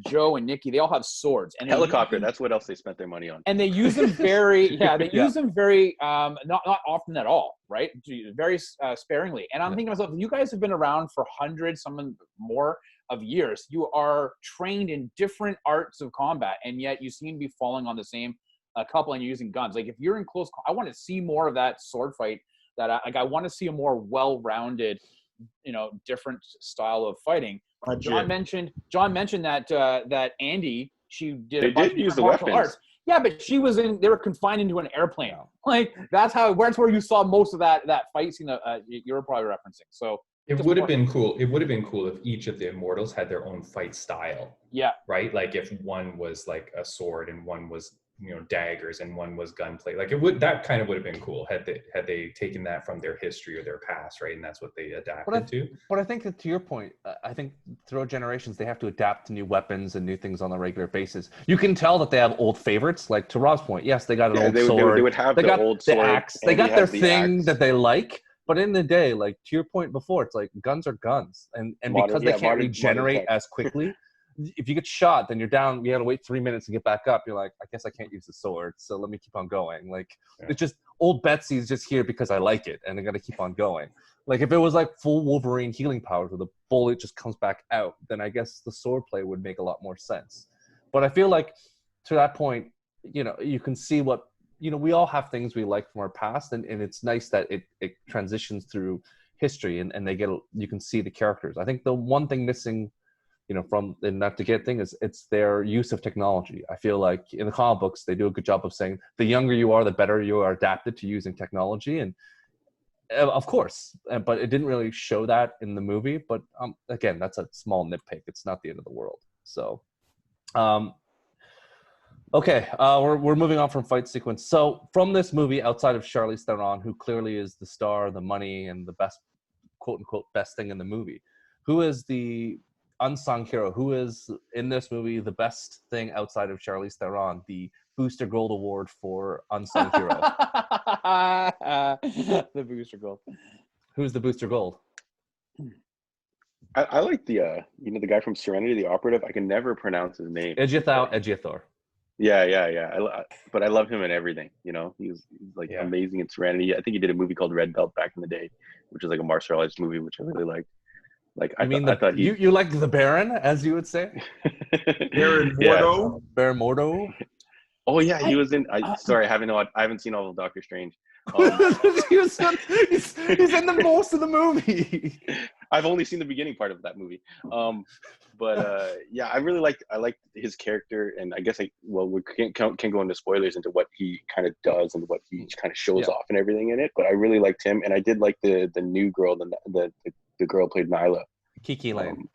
Joe and Nikki, they all have swords. And helicopter. That's what else they spent their money on. And they use them very, use them very, not often at all, right? Very sparingly. And I'm thinking to myself, you guys have been around for hundreds, some more of years. You are trained in different arts of combat, and yet you seem to be falling on the same couple and you're using guns. Like if you're in close, I want to see more of that sword fight. I want to see a more well-rounded, you know, different style of fighting. John mentioned that Andy, she did a bunch of use the martial weapons. arts. Yeah, but they were confined into an airplane. Like that's where you saw most of that fight scene that you're probably referencing. So it would have been cool. It would have been cool if each of the immortals had their own fight style. Yeah. Right? Like if one was like a sword and one was, you know, daggers and one was gunplay. Like that kind of would have been cool had they taken that from their history or their past, right? And that's what they adapted to. But I think that to your point, I think throughout generations they have to adapt to new weapons and new things on a regular basis. You can tell that they have old favorites. Like to Rob's point, yes, they got an old sword. They would have the old sword. The axe. They got their thing that they like. But in the day, like to your point before, it's like guns are guns, and because they can't regenerate as quickly. If you get shot, then you're down. You got to wait 3 minutes to get back up. You're like, I guess I can't use the sword, so let me keep on going. Like it's just old Betsy's just here because I like it, and I got to keep on going. Like if it was like full Wolverine healing powers, where the bullet just comes back out, then I guess the sword play would make a lot more sense. But I feel like to that point, you know, you can see what, you know, we all have things we like from our past, and it's nice that it transitions through history, and you can see the characters. I think the one thing missing, from the not to get thing is it's their use of technology. I feel like in the comic books they do a good job of saying the younger you are, the better you are adapted to using technology, and of course, but it didn't really show that in the movie. But again, that's a small nitpick. It's not the end of the world. So, okay, we're moving on from fight sequence. So from this movie, outside of Charlize Theron, who clearly is the star, the money, and the best, quote unquote, best thing in the movie, who is the unsung hero? Who is in this movie the best thing outside of Charlize Theron? The Booster Gold Award for unsung hero. The Booster Gold. Who's the Booster Gold? I like the the guy from Serenity, the operative. I can never pronounce his name. Ejiofor. Yeah. But I love him in everything. He's like amazing in Serenity. I think he did a movie called Red Belt back in the day, which is like a martial arts movie, which I really liked. Like I thought you like the Baron, as you would say. Baron Mordo. Yeah. Baron Mordo. Oh yeah, he was in. Sorry, I haven't seen all of Doctor Strange. He's in the most of the movie. I've only seen the beginning part of that movie. Yeah, I liked his character, and I guess we can go into spoilers into what he kind of does and what he kind of shows off and everything in it. But I really liked him, and I did like the new girl, the girl played Nyla. Kiki Lane.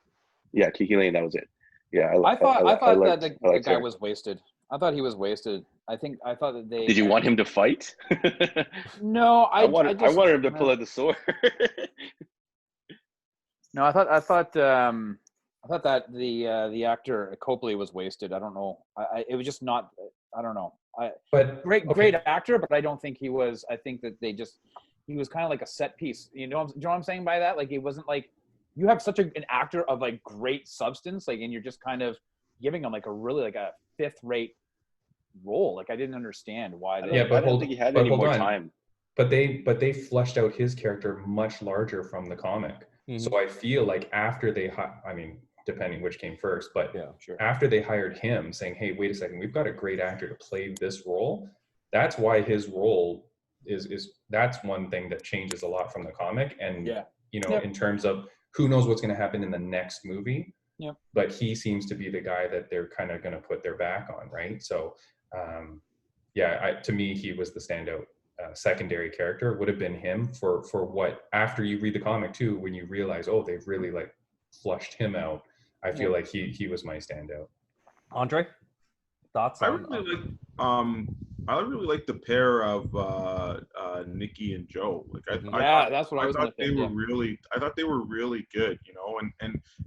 Kiki Lane. That was it. Yeah, I thought that the guy was wasted. I thought he was wasted. I thought that they. Did you want him to fight? No, I wanted him to pull out the sword. No, I thought that the actor Copley was wasted. I don't know. It was just not. I don't know. Great actor, but I don't think he was. I think that he was kind of like a set piece. You know what I'm saying by that? Like, it wasn't like you have such an actor of like great substance, like, and you're just kind of giving him like a really like a fifth-rate role. Like, I didn't understand why. I don't think he had any more time. But they fleshed out his character much larger from the comic. Mm-hmm. So I feel like after depending which came first, but after they hired him, saying, "Hey, wait a second, we've got a great actor to play this role." That's why his role is that's one thing that changes a lot from the comic. And in terms of who knows what's going to happen in the next movie. Yep. But he seems to be the guy that they're kind of going to put their back on, right? So, to me, he was the standout secondary character. Would have been him for what, after you read the comic too, when you realize, oh, they've really like flushed him out. I feel like he was my standout. Andre, thoughts? I really like the pair of Nikki and Joe. Like, that's what I was. I thought they were really. I thought they were really good,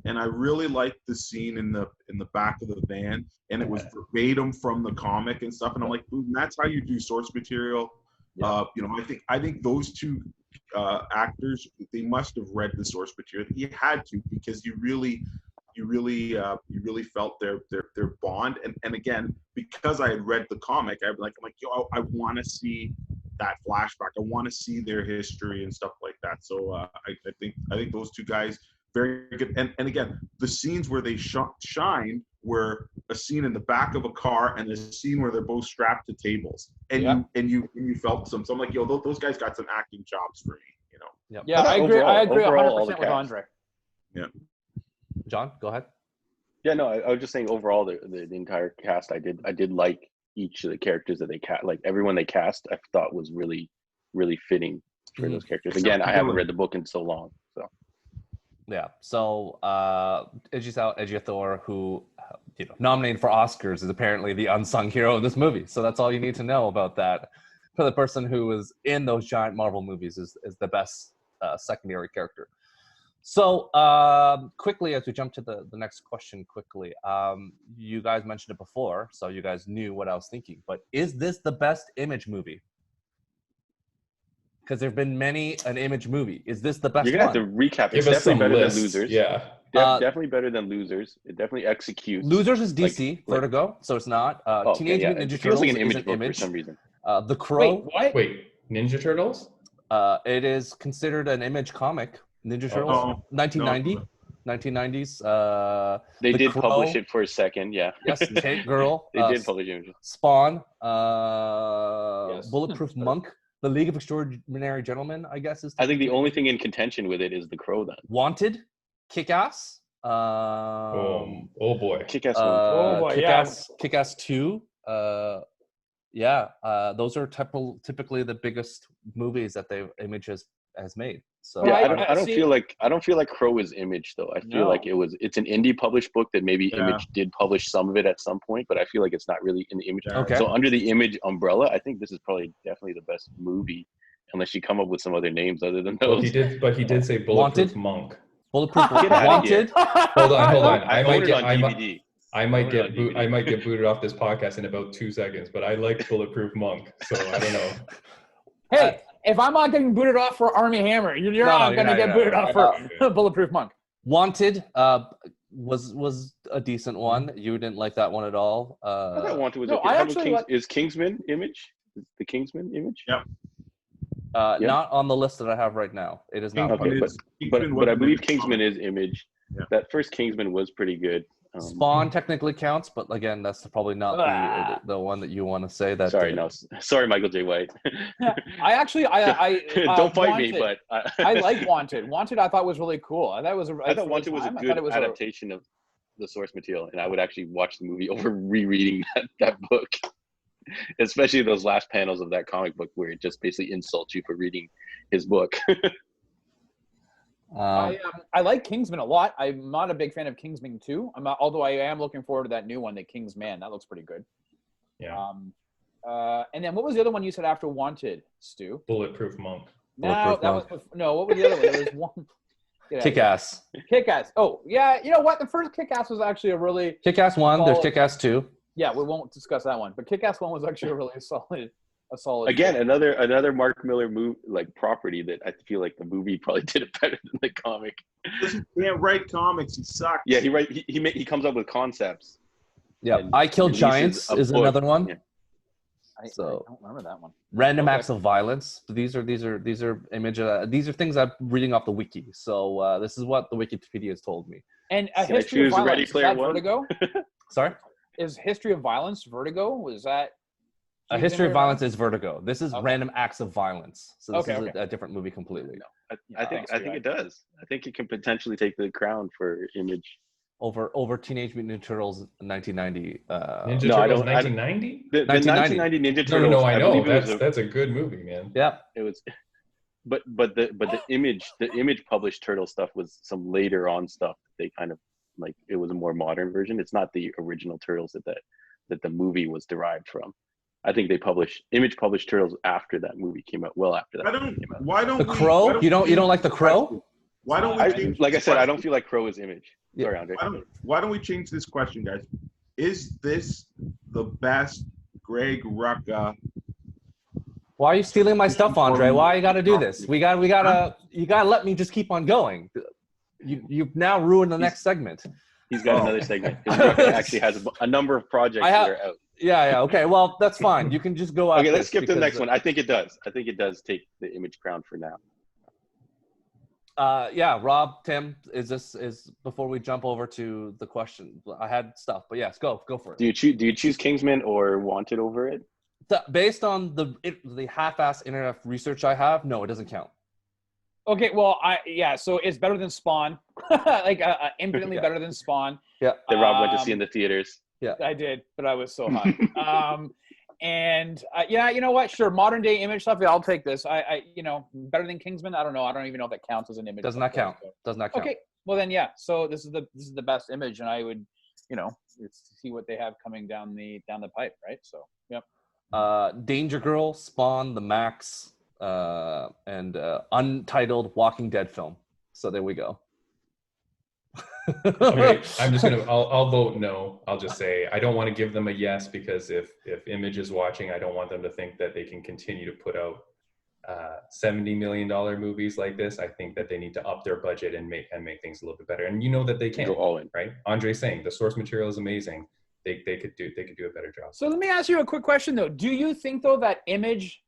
and I really liked the scene in the back of the van, and it was verbatim from the comic and stuff. And I'm like, that's how you do source material. Yeah. I think those two actors, they must have read the source material. You had to, because you really felt their bond. And again, because I had read the comic, I'm like, I want to see that flashback. I want to see their history and stuff like that. So I think those two guys, very good. And again, the scenes where they shined were a scene in the back of a car and a scene where they're both strapped to tables. And you felt some. So I'm like, those guys got some acting chops for me. Yep. Yeah, I agree 100% with Andre. Yeah. John, go ahead. Yeah, no, I was just saying overall the entire cast, I did like each of the characters that they cast. Like, everyone they cast, I thought was really, really fitting for those characters. Again, I haven't read the book in so long, so. Yeah. So Chiwetel Ejiofor, who nominated for Oscars, is apparently the unsung hero of this movie. So that's all you need to know about that. For the person who was in those giant Marvel movies is the best secondary character. So quickly, as we jump to the next question quickly, you guys mentioned it before, so you guys knew what I was thinking. But is this the best Image movie? Because there have been many an Image movie. Is this the best one? You're going to have to recap. It's definitely better than Losers. Yeah. Definitely better than Losers. It definitely executes. Losers is DC, Vertigo, so it's not. Teenage Mutant Ninja Turtles like an is Image an Image. For some reason. The Crow. Wait, Ninja Turtles? It is considered an Image comic. Ninja Turtles, 1990. 1990s. They did publish it for a second, yeah. Yes, Tank Girl. They did publish it. Spawn. Bulletproof Monk. The League of Extraordinary Gentlemen, I guess is. I think the only thing in contention with it is The Crow. Then Wanted, Kick-Ass. Oh boy. Kick-Ass. Kick-Ass 2. Those are typically the biggest movies that Image has made. So yeah, I don't feel like Crow is Image though. I feel like it's an indie published book that maybe Image did publish some of it at some point, but I feel like it's not really in the Image. Okay. So under the Image umbrella, I think this is probably definitely the best movie, unless you come up with some other names other than those. Well, he did say Bulletproof Monk. Bulletproof Wanted. Hold on. I might get booted off this podcast in about 2 seconds, but I like Bulletproof Monk, so I don't know. Hey, if I'm not getting booted off for Army Hammer, you're not going to get booted off for Bulletproof Monk. Wanted was a decent one. You didn't like that one at all. I thought Wanted was okay. Is Kingsman Image? Is the Kingsman Image? Yeah. Not on the list that I have right now. It is not. Okay, but I believe Kingsman is Image. Yeah. That first Kingsman was pretty good. Spawn technically counts, but again, that's probably not the one that you want to say. That sorry, Michael J. White. I don't fight Wanted. me, but I like Wanted. Wanted, I thought was really cool. I thought Wanted was a good adaptation of the source material, and I would actually watch the movie over rereading that book, especially those last panels of that comic book where it just basically insults you for reading his book. I like Kingsman a lot. I'm not a big fan of Kingsman 2. Although I am looking forward to that new one, the Kingsman. That looks pretty good. Yeah. And then what was the other one you said after Wanted, Stu? Bulletproof Monk. What was the other one? There was one. Kick-Ass. Kick-Ass. Oh, yeah. You know what? The first Kick-Ass was actually a really Kick-Ass 1. There's Kick-Ass 2. Yeah, we won't discuss that one. But Kick-Ass 1 was actually a really solid. Again, another Mark Miller property that I feel like the movie probably did it better than the comic. He can't write comics. He sucks. Yeah, he comes up with concepts. Yeah, I Kill Giants is another one. Yeah. I don't remember that one. Random Acts of Violence. These are Image. These are things I'm reading off the wiki. So this is what the Wikipedia has told me. And A History of Violence. Ready Player One? Vertigo? Sorry. Is History of Violence Vertigo? Was that? A History of Violence is Vertigo. This is Random Acts of Violence. So this is a different movie completely. No, I think it does. I think it can potentially take the crown for Image. Over Teenage Mutant Ninja Turtles 1990. Ninja Turtles 1990? The 1990 Ninja Turtles. No, I know. That's a good movie, man. Yeah. It was. But the Image published Turtle stuff was some later on stuff. They kind of it was a more modern version. It's not the original Turtles that the movie was derived from. I think Image published Turtles after that movie came out. Well, after that movie came out. Why don't The Crow? You don't like The Crow? Why don't we change like I said, I don't feel like Crow is Image. Sorry, Andre. Why don't we change this question, guys? Is this the best Greg Rucka? Why are you stealing my stuff, Andre? Why you gotta do this? You gotta let me just keep on going. You've now ruined the next segment. He's got another segment. Rucka actually has a number of projects that are out. Yeah. Okay. Well, that's fine. You can just go out. Okay, let's skip to the next one. I think it does. I think it does take the Image crown for now. Yeah, Rob, Tim, is before we jump over to the question. I had stuff, but yes, go for it. Do you choose Kingsman or Wanted over it? Based on the half-ass internet research I have, no, it doesn't count. Okay, well, so it's better than Spawn, infinitely better than Spawn. Yeah, that Rob went to see in the theaters. Yeah, I did, but I was so hot. And you know what? Sure, modern day Image stuff. Yeah, I'll take this. Better than Kingsman. I don't know. I don't even know if that counts as an Image. Does not count. Does not count. Okay. Well then, yeah. So this is the best Image, and I would, see what they have coming down the pipe, right? So, yep. Danger Girl, Spawn, The Max, and Untitled Walking Dead film. So there we go. Okay, I'll vote no. I'll just say I don't want to give them a yes because if Image is watching, I don't want them to think that they can continue to put out $70 million movies like this. I think that they need to up their budget and make things a little bit better. And you know that they can. Go all in. Right? Andre's saying the source material is amazing. They could do a better job. So let me ask you a quick question though. Do you think though that Image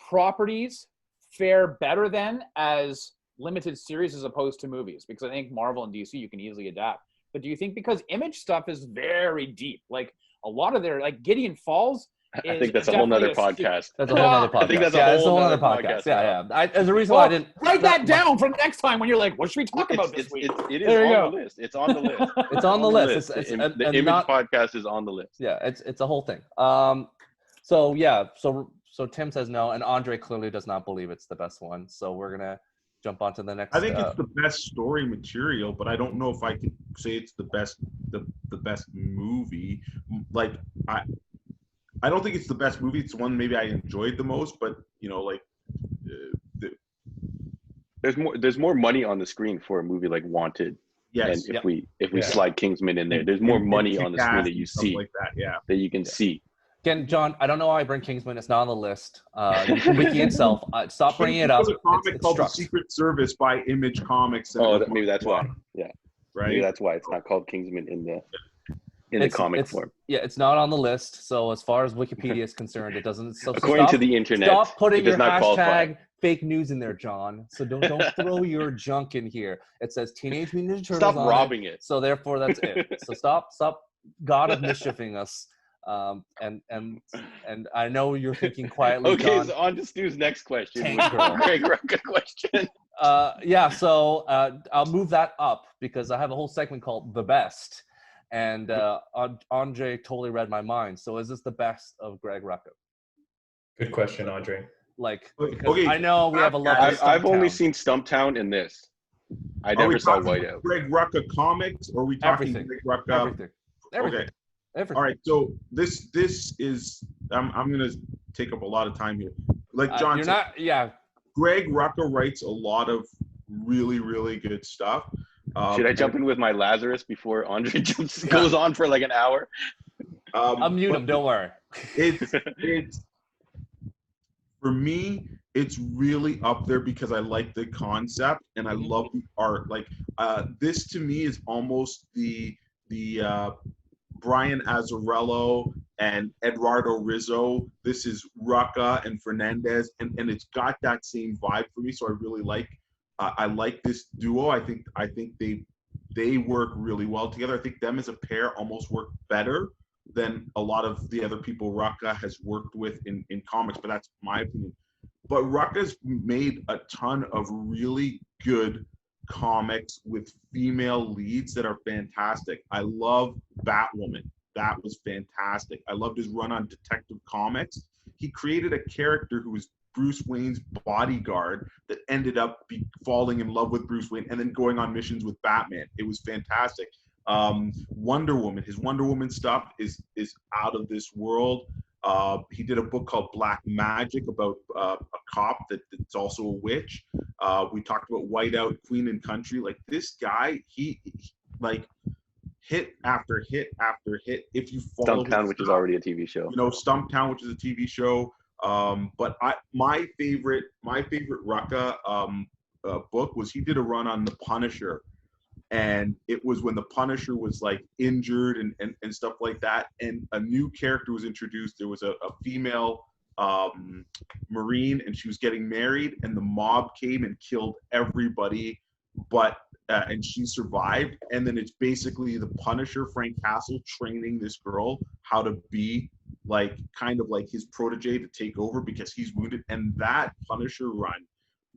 properties fare better than as limited series as opposed to movies? Because I think Marvel and DC you can easily adapt. But do you think because Image stuff is very deep, like a lot of their Gideon Falls I think that's a whole nother podcast. That's a whole nother podcast. I think that's a whole nother podcast. Yeah. There's a reason why I didn't write that down for next time when you're like, what should we talk about this week? It is on the list. It's on the list. It's on the list. The Image podcast is on the list. Yeah, it's a whole thing. So Tim says no, and Andre clearly does not believe it's the best one. So we're gonna jump on to the next. I think it's the best story material, but I don't know if I can say it's the best movie. Like I don't think it's the best movie. It's the one maybe I enjoyed the most, but there's more money on the screen for a movie like Wanted. Yes. And if we slide Kingsman in there, there's more money on the screen that you see, like that, that you can see. Again, John, I don't know why I bring Kingsman. It's not on the list. You can wiki itself. Stop bringing it up. There's a comic called The Secret Service by Image Comics. Maybe that's why. Yeah. Right. Maybe that's why it's not called Kingsman in the comic form. Yeah, it's not on the list. So as far as Wikipedia is concerned, it doesn't. So according to the internet, stop putting your hashtag qualify. fake news in there, John. So don't throw your junk in here. It says Teenage Mutant Ninja Turtles. Stop robbing it. So therefore, that's it. So stop, God of mischieving us. And I know you're thinking quietly. Okay, John, so on to Stu's next question. Tank Girl. Greg Rucka question. So I'll move that up because I have a whole segment called The Best. And Andre totally read my mind. So is this the best of Greg Rucka? Good question, Andre. Because I know we have a lot of I've only seen Stumptown in this. I never saw Whiteout. Greg Rucka comics, or are we talking Everything. Greg Rucka? Everything. Okay. Everything. All right. So this is I'm gonna take up a lot of time here. Like John said, Greg Rucka writes a lot of really, really good stuff. Should I jump in with my Lazarus before Andre goes on for like an hour? I'll mute him. Don't worry. It's for me. It's really up there because I like the concept and I love the art. Like this to me is almost the Brian Azzarello and Eduardo Rizzo. This is Rucka and Fernandez, and it's got that same vibe for me. So I really like. I like this duo. I think they work really well together. I think them as a pair almost work better than a lot of the other people Rucka has worked with in comics, but that's my opinion. But Rucka's made a ton of really good comics with female leads that are fantastic. I love Batwoman. That was fantastic. I loved his run on Detective Comics. He created a character who was Bruce Wayne's bodyguard that ended up falling in love with Bruce Wayne and then going on missions with Batman. It was fantastic. Wonder Woman, his Wonder Woman stuff is out of this world. He did a book called Black Magic about a cop that's also a witch. We talked about Whiteout, Queen and Country. Like this guy, he like hit after hit after hit. If you follow Stumptown, which is already a TV show. Stumptown, which is a TV show. But my favorite Rucka book was he did a run on The Punisher, and it was when The Punisher was like injured and stuff like that, and a new character was introduced. There was a female Marine, and she was getting married, and the mob came and killed everybody, but and she survived. And then it's basically the Punisher, Frank Castle, training this girl how to be like kind of like his protege to take over because he's wounded. And that Punisher run,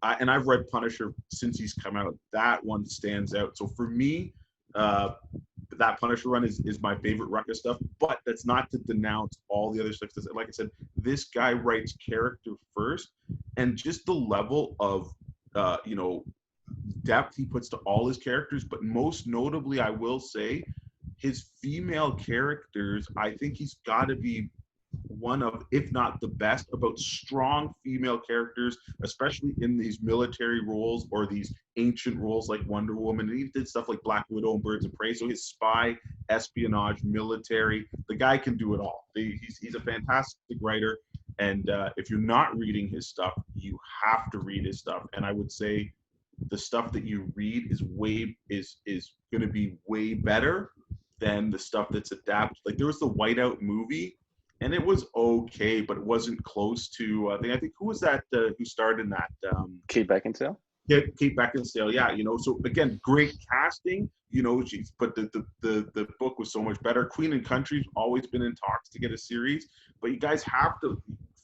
and I've read Punisher since he's come out, that one stands out. So for me, that Punisher run is my favorite Rucka stuff, but that's not to denounce all the other stuff. Like I said, this guy writes character first, and just the level of depth he puts to all his characters, but most notably, I will say, his female characters, I think he's got to be one of, if not the best, about strong female characters, especially in these military roles or these ancient roles like Wonder Woman. And he did stuff like Black Widow and Birds of Prey. So his spy, espionage, military, the guy can do it all. He's a fantastic writer. And if you're not reading his stuff, you have to read his stuff. And I would say the stuff that you read is going to be way better than the stuff that's adapted. Like there was the Whiteout movie, and it was okay, but it wasn't close to. I think who was that? Who starred in that? Kate Beckinsale. Kate Beckinsale, yeah, you know. So again, great casting, you know. But the book was so much better. Queen and Country's always been in talks to get a series, but you guys have to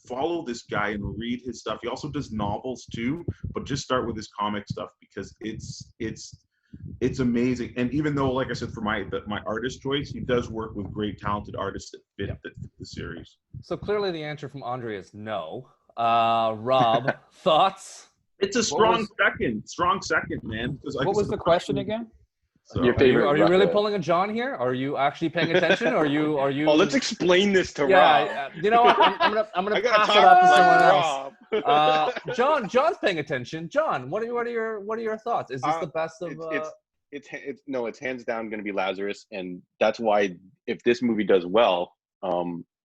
follow this guy and read his stuff. He also does novels too, but just start with his comic stuff because it's amazing. And even though, like I said, for my artist choice, he does work with great talented artists that fit the series. So clearly the answer from Andre is no. Rob, thoughts? It's a strong second, man. Like what was the question again? So, Your favorite? Are you really pulling a John here? Are you actually paying attention? Or are you? Oh, let's explain this to Rob. Yeah, you know what? I'm gonna pass it off to someone else. John's paying attention. John, what are your thoughts? Is this the best of? It's hands down going to be Lazarus, and that's why if this movie does well,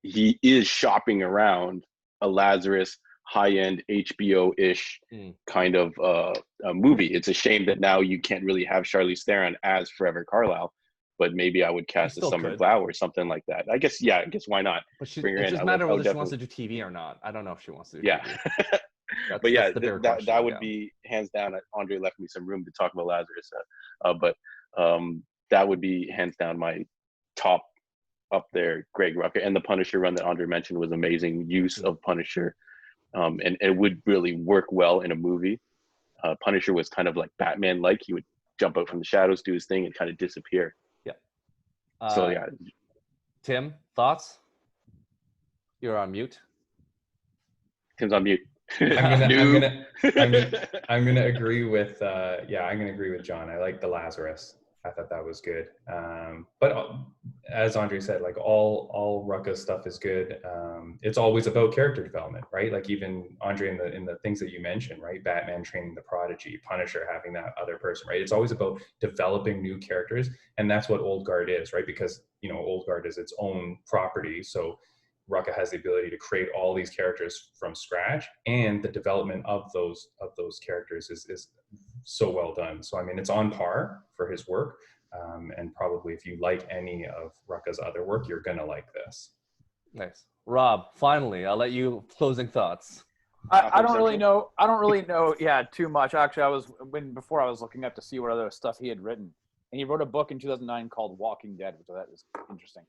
he is shopping around a Lazarus high-end HBO-ish kind of a movie. It's a shame that now you can't really have Charlize Theron as Forever Carlisle, but maybe I would cast a Summer Glau or something like that. I guess why not? But it just matters whether she wants to do TV or not. I don't know if she wants to do TV. But yeah, that would be hands down. Andre left me some room to talk about Lazarus, but that would be hands down my top up there. Greg Rucka and the Punisher run that Andre mentioned was amazing use of Punisher. And it would really work well in a movie. Punisher was kind of like Batman-like. He would jump out from the shadows, do his thing, and kind of disappear. Yeah. So yeah. Tim, thoughts? You're on mute. Tim's on mute. I'm gonna agree with I'm gonna agree with John. I like the Lazarus. I thought that was good. But as Andre said, like all Rucka's stuff is good. It's always about character development, right? Like even Andre in the things that you mentioned, right? Batman training the Prodigy, Punisher having that other person, right? It's always about developing new characters, and that's what Old Guard is, right? Because Old Guard is its own property, so Rucka has the ability to create all these characters from scratch, and the development of those characters is so well done. So I mean, it's on par for his work, and probably if you like any of Rucka's other work, you're gonna like this. Nice. Rob, finally, I'll let you closing thoughts. I don't really know. Too much. Actually, before I was looking up to see what other stuff he had written, and he wrote a book in 2009 called Walking Dead, which that is interesting.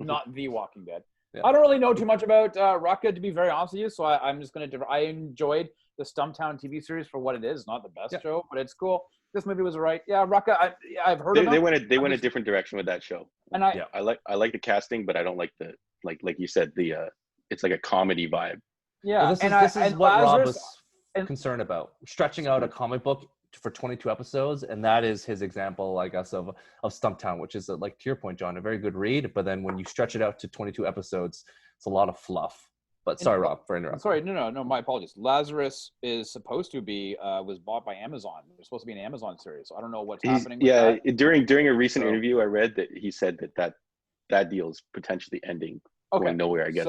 Not The Walking Dead. Yeah. I don't really know too much about Rucka, to be very honest with you. So I'm just going to. I enjoyed the Stumptown TV series for what it is. Not the best show, but it's cool. This movie was right. Yeah, Rucka. I've heard of them. They went a different direction with that show. And I like the casting, but I don't like the like you said it's like a comedy vibe. Yeah, well, this is what Rob was concerned about, stretching out a comic book for 22 episodes, and that is his example, I guess, of Stumptown, which is, like to your point, John, a very good read, but then when you stretch it out to 22 episodes, it's a lot of fluff. But sorry, Rob, for interrupting. Sorry, no, my apologies. Lazarus is supposed to be was bought by Amazon. There's supposed to be an Amazon series. So I don't know what's happening with that. During a recent interview I read that he said that deal is potentially ending. Going nowhere, I guess.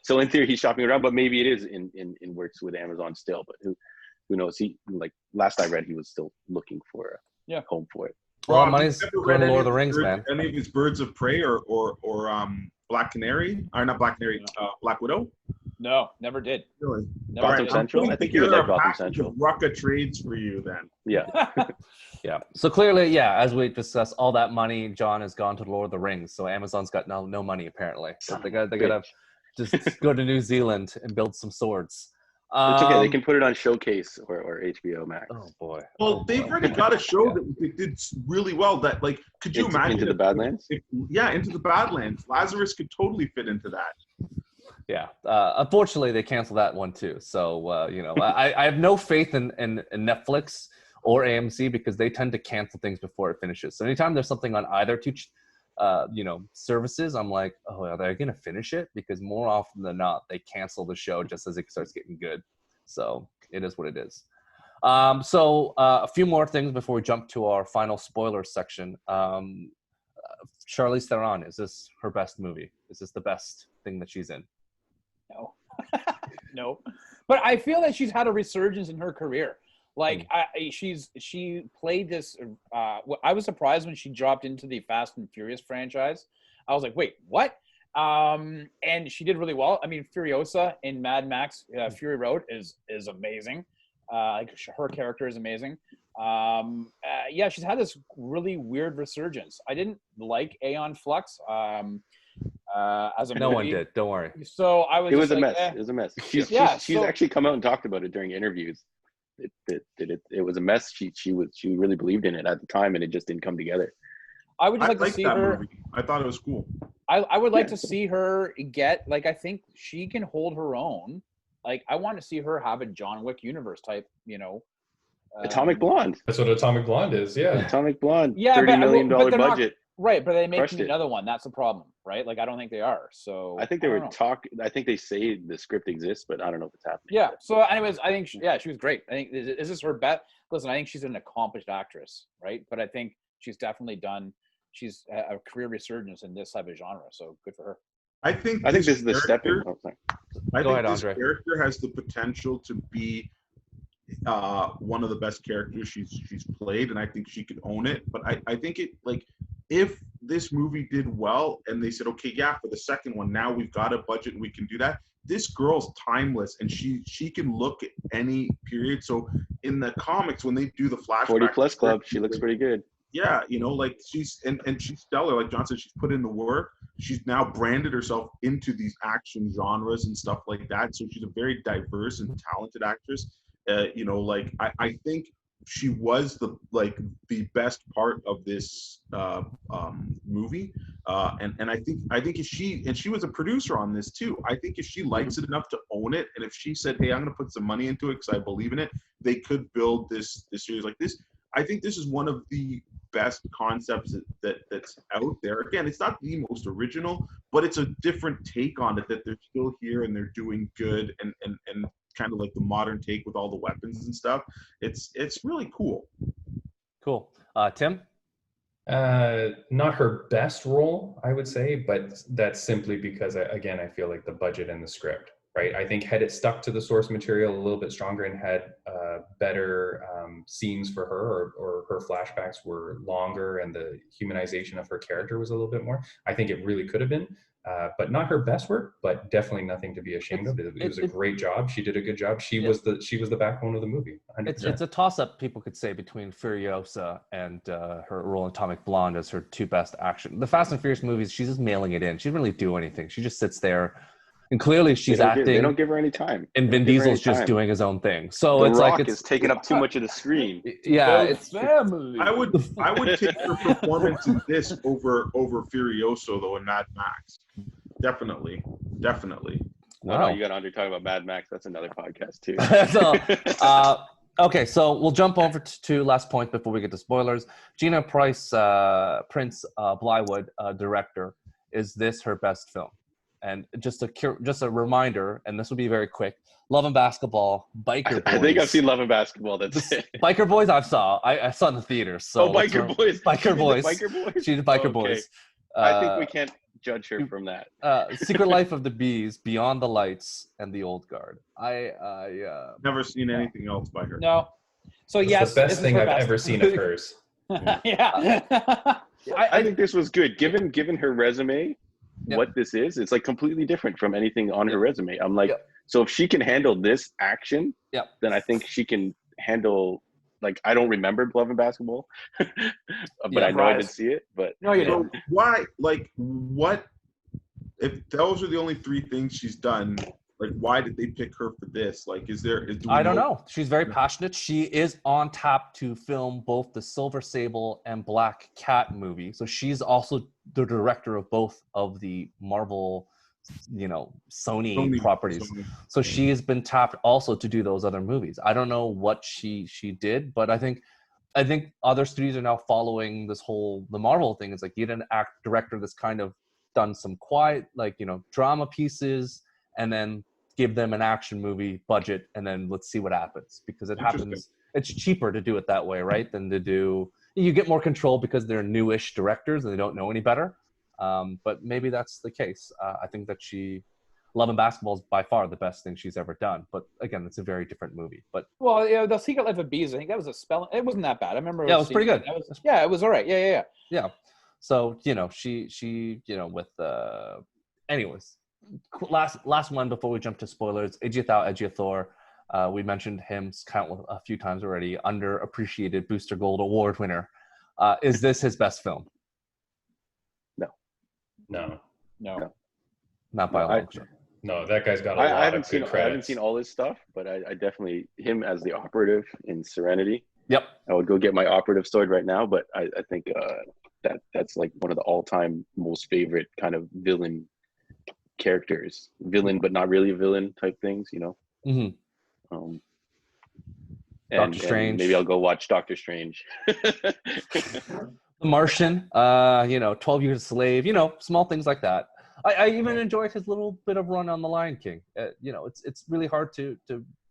So in theory he's shopping around, but maybe it is in works with Amazon still, but who knows? He, like last I read, he was still looking for a home for it. Well, money's going to Lord of the Rings, man. Any of his Birds of Prey or Black Canary, or not Black Canary, Black Widow? No, never did. Really? Gotham Central? I think you would like Gotham Central. Rucka trades for you then. Yeah. Yeah. So clearly, as we discussed, all that money, John, has gone to Lord of the Rings. So Amazon's got no money, apparently. So they got to just go to New Zealand and build some swords. It's okay. They can put it on Showcase or HBO Max. Oh boy. Well, they've already got a show that they did really well. That, like, could you imagine Into the Badlands? Into the Badlands. Lazarus could totally fit into that. Yeah. Unfortunately, they canceled that one too. So I have no faith in Netflix or AMC because they tend to cancel things before it finishes. So anytime there's something on either two services, I'm like, oh, are they going to finish it? Because more often than not, they cancel the show just as it starts getting good. So it is what it is. So a few more things before we jump to our final spoiler section. Charlize Theron, is this her best movie? Is this the best thing that she's in? No. No. But I feel that she's had a resurgence in her career. Like she played this. I was surprised when she dropped into the Fast and Furious franchise. I was like, wait, what? And she did really well. I mean, Furiosa in Mad Max Fury Road is amazing. Her character is amazing. Yeah, she's had this really weird resurgence. I didn't like Aeon Flux as a movie. No one did. Don't worry. So I was. It was just a like, mess. It was a mess. She's so, actually come out and talked about it during interviews. It was a mess. She really believed in it at the time, and it just didn't come together. I would just like to see that her. movie. I thought it was cool. I would like to see her get, like, I think she can hold her own. Like, I want to see her have a John Wick universe type, Atomic Blonde. That's what Atomic Blonde is. Yeah. Atomic Blonde. Yeah, $30 million but they're not- budget. Right, but they make Crushed it. another one. That's the problem, right? Like, I don't think they are. So I think they don't were know. I think they say the script exists, but I don't know if it's happening. Yeah. So, anyways, I think she was great. I think is this her bet? Listen, I think she's an accomplished actress, right? But I think she's definitely done. She's a career resurgence in this type of genre. So good for her. I think this is the stepping. character- Oh, sorry. I Go think ahead, this Andre. character has the potential to be one of the best characters she's played, and I think she could own it. But I think it, like, if this movie did well and they said, okay, yeah, for the second one, now we've got a budget and we can do that. This girl's timeless, and she can look at any period. So in the comics, when they do the flashback 40 Plus Club, she looks pretty good. Yeah, like she's and she's stellar. Like John said, she's put in the work. She's now branded herself into these action genres and stuff like that. So she's a very diverse and talented actress. Like I think she was the best part of this movie. And I think if she was a producer on this too. I think if she likes it enough to own it, and if she said, hey, I'm going to put some money into it because I believe in it, they could build this series like this. I think this is one of the best concepts that's out there. Again, it's not the most original, but it's a different take on it, that they're still here and they're doing good and kind of like the modern take with all the weapons and stuff. It's really cool. Cool. Tim? Not her best role, I would say, but that's simply because, again, I feel like the budget and the script, right? I think had it stuck to the source material a little bit stronger and had better scenes for her, or her flashbacks were longer and the humanization of her character was a little bit more, I think it really could have been. But not her best work, but definitely nothing to be ashamed of. It was a great job. She did a good job. She was the backbone of the movie. 100%. It's a toss-up, people could say, between Furiosa and her role in Atomic Blonde as her two best action. The Fast and Furious movies, she's just mailing it in. She doesn't really do anything. She just sits there, and clearly she's acting. They don't give her any time. And Vin Diesel's just doing his own thing. So The it's Rock like it's is taking up too much of the screen. Yeah, it's family. I would take her performance in this over Furioso though, in Mad Max. Definitely. wow. Oh, you got Andre talking about Mad Max. That's another podcast too. Okay, so we'll jump over to last point before we get to spoilers. Gina Prince-Bythewood, director. Is this her best film? And just a reminder, and this will be very quick. Love and Basketball, Biker Boys. I think I've seen Love and Basketball. That's it. Biker Boys I saw in the theaters. So Biker Boys. Biker Boys. Biker Boys. She did Biker Boys. I think we can't judge her from that. Secret Life of the Bees, Beyond the Lights, and The Old Guard. I Never seen anything else by her. No. So It's yes, the best this is thing her I've best. ever seen of hers. Yeah. I think this was good. Given her resume, Yep. what this is, it's like completely different from anything on her resume. I'm like, so if she can handle this action, then I think she can handle, like, I don't remember Love and Basketball, but I know I did see it. But No, you So didn't. why, like, what if those are the only three things she's done? Like, why did they pick her for this? Like, do we I don't know. She's very passionate. She is on tap to film both the Silver Sable and Black Cat movie. So she's also the director of both of the Marvel, Sony properties. Sony. So she has been tapped also to do those other movies. I don't know what she did, but I think other studios are now following the Marvel thing. It's like, you did an director that's kind of done some quiet, drama pieces, and then give them an action movie budget, and then let's see what happens, because it happens. It's cheaper to do it that way, right? Than to do, you get more control because they're newish directors and they don't know any better. But maybe that's the case. I think that Love and Basketball is by far the best thing she's ever done. But again, it's a very different movie. But The Secret Life of Bees, I think that was a spelling. It wasn't that bad. I remember. Yeah, it was pretty good. It was all right. Yeah. So she with anyways. Last one before we jump to spoilers. Chiwetel Ejiofor, We mentioned him a few times already. Underappreciated Booster Gold Award winner. Is this his best film? No. Not by a long shot. No, that guy's got a lot of good credits. I haven't seen all his stuff, but I definitely, him as the operative in Serenity. Yep. I would go get my operative sword right now, but I think that's like one of the all-time most favorite kind of villain characters. Villain, but not really a villain type things, you know? Mm-hmm. Doctor Strange. And maybe I'll go watch Doctor Strange. The Martian, 12 Years a Slave, small things like that. I even enjoyed his little bit of run on The Lion King. It's really hard to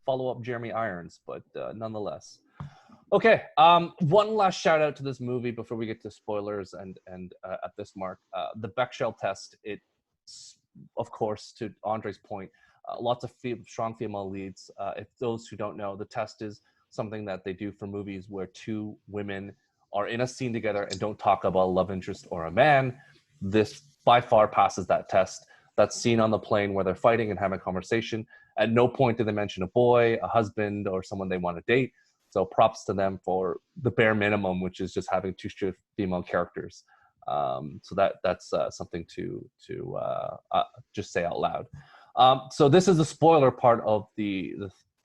follow up Jeremy Irons, but nonetheless. Okay, one last shout out to this movie before we get to spoilers and at this mark. The Bechdel test, it's, of course, to Andre's point, lots of strong female leads. If those who don't know, the test is something that they do for movies where two women are in a scene together and don't talk about a love interest or a man. This by far passes that test. That scene on the plane where they're fighting and having a conversation. At no point do they mention a boy, a husband, or someone they want to date. So props to them for the bare minimum, which is just having two straight female characters. So that's something to just say out loud. So this is the spoiler part of the.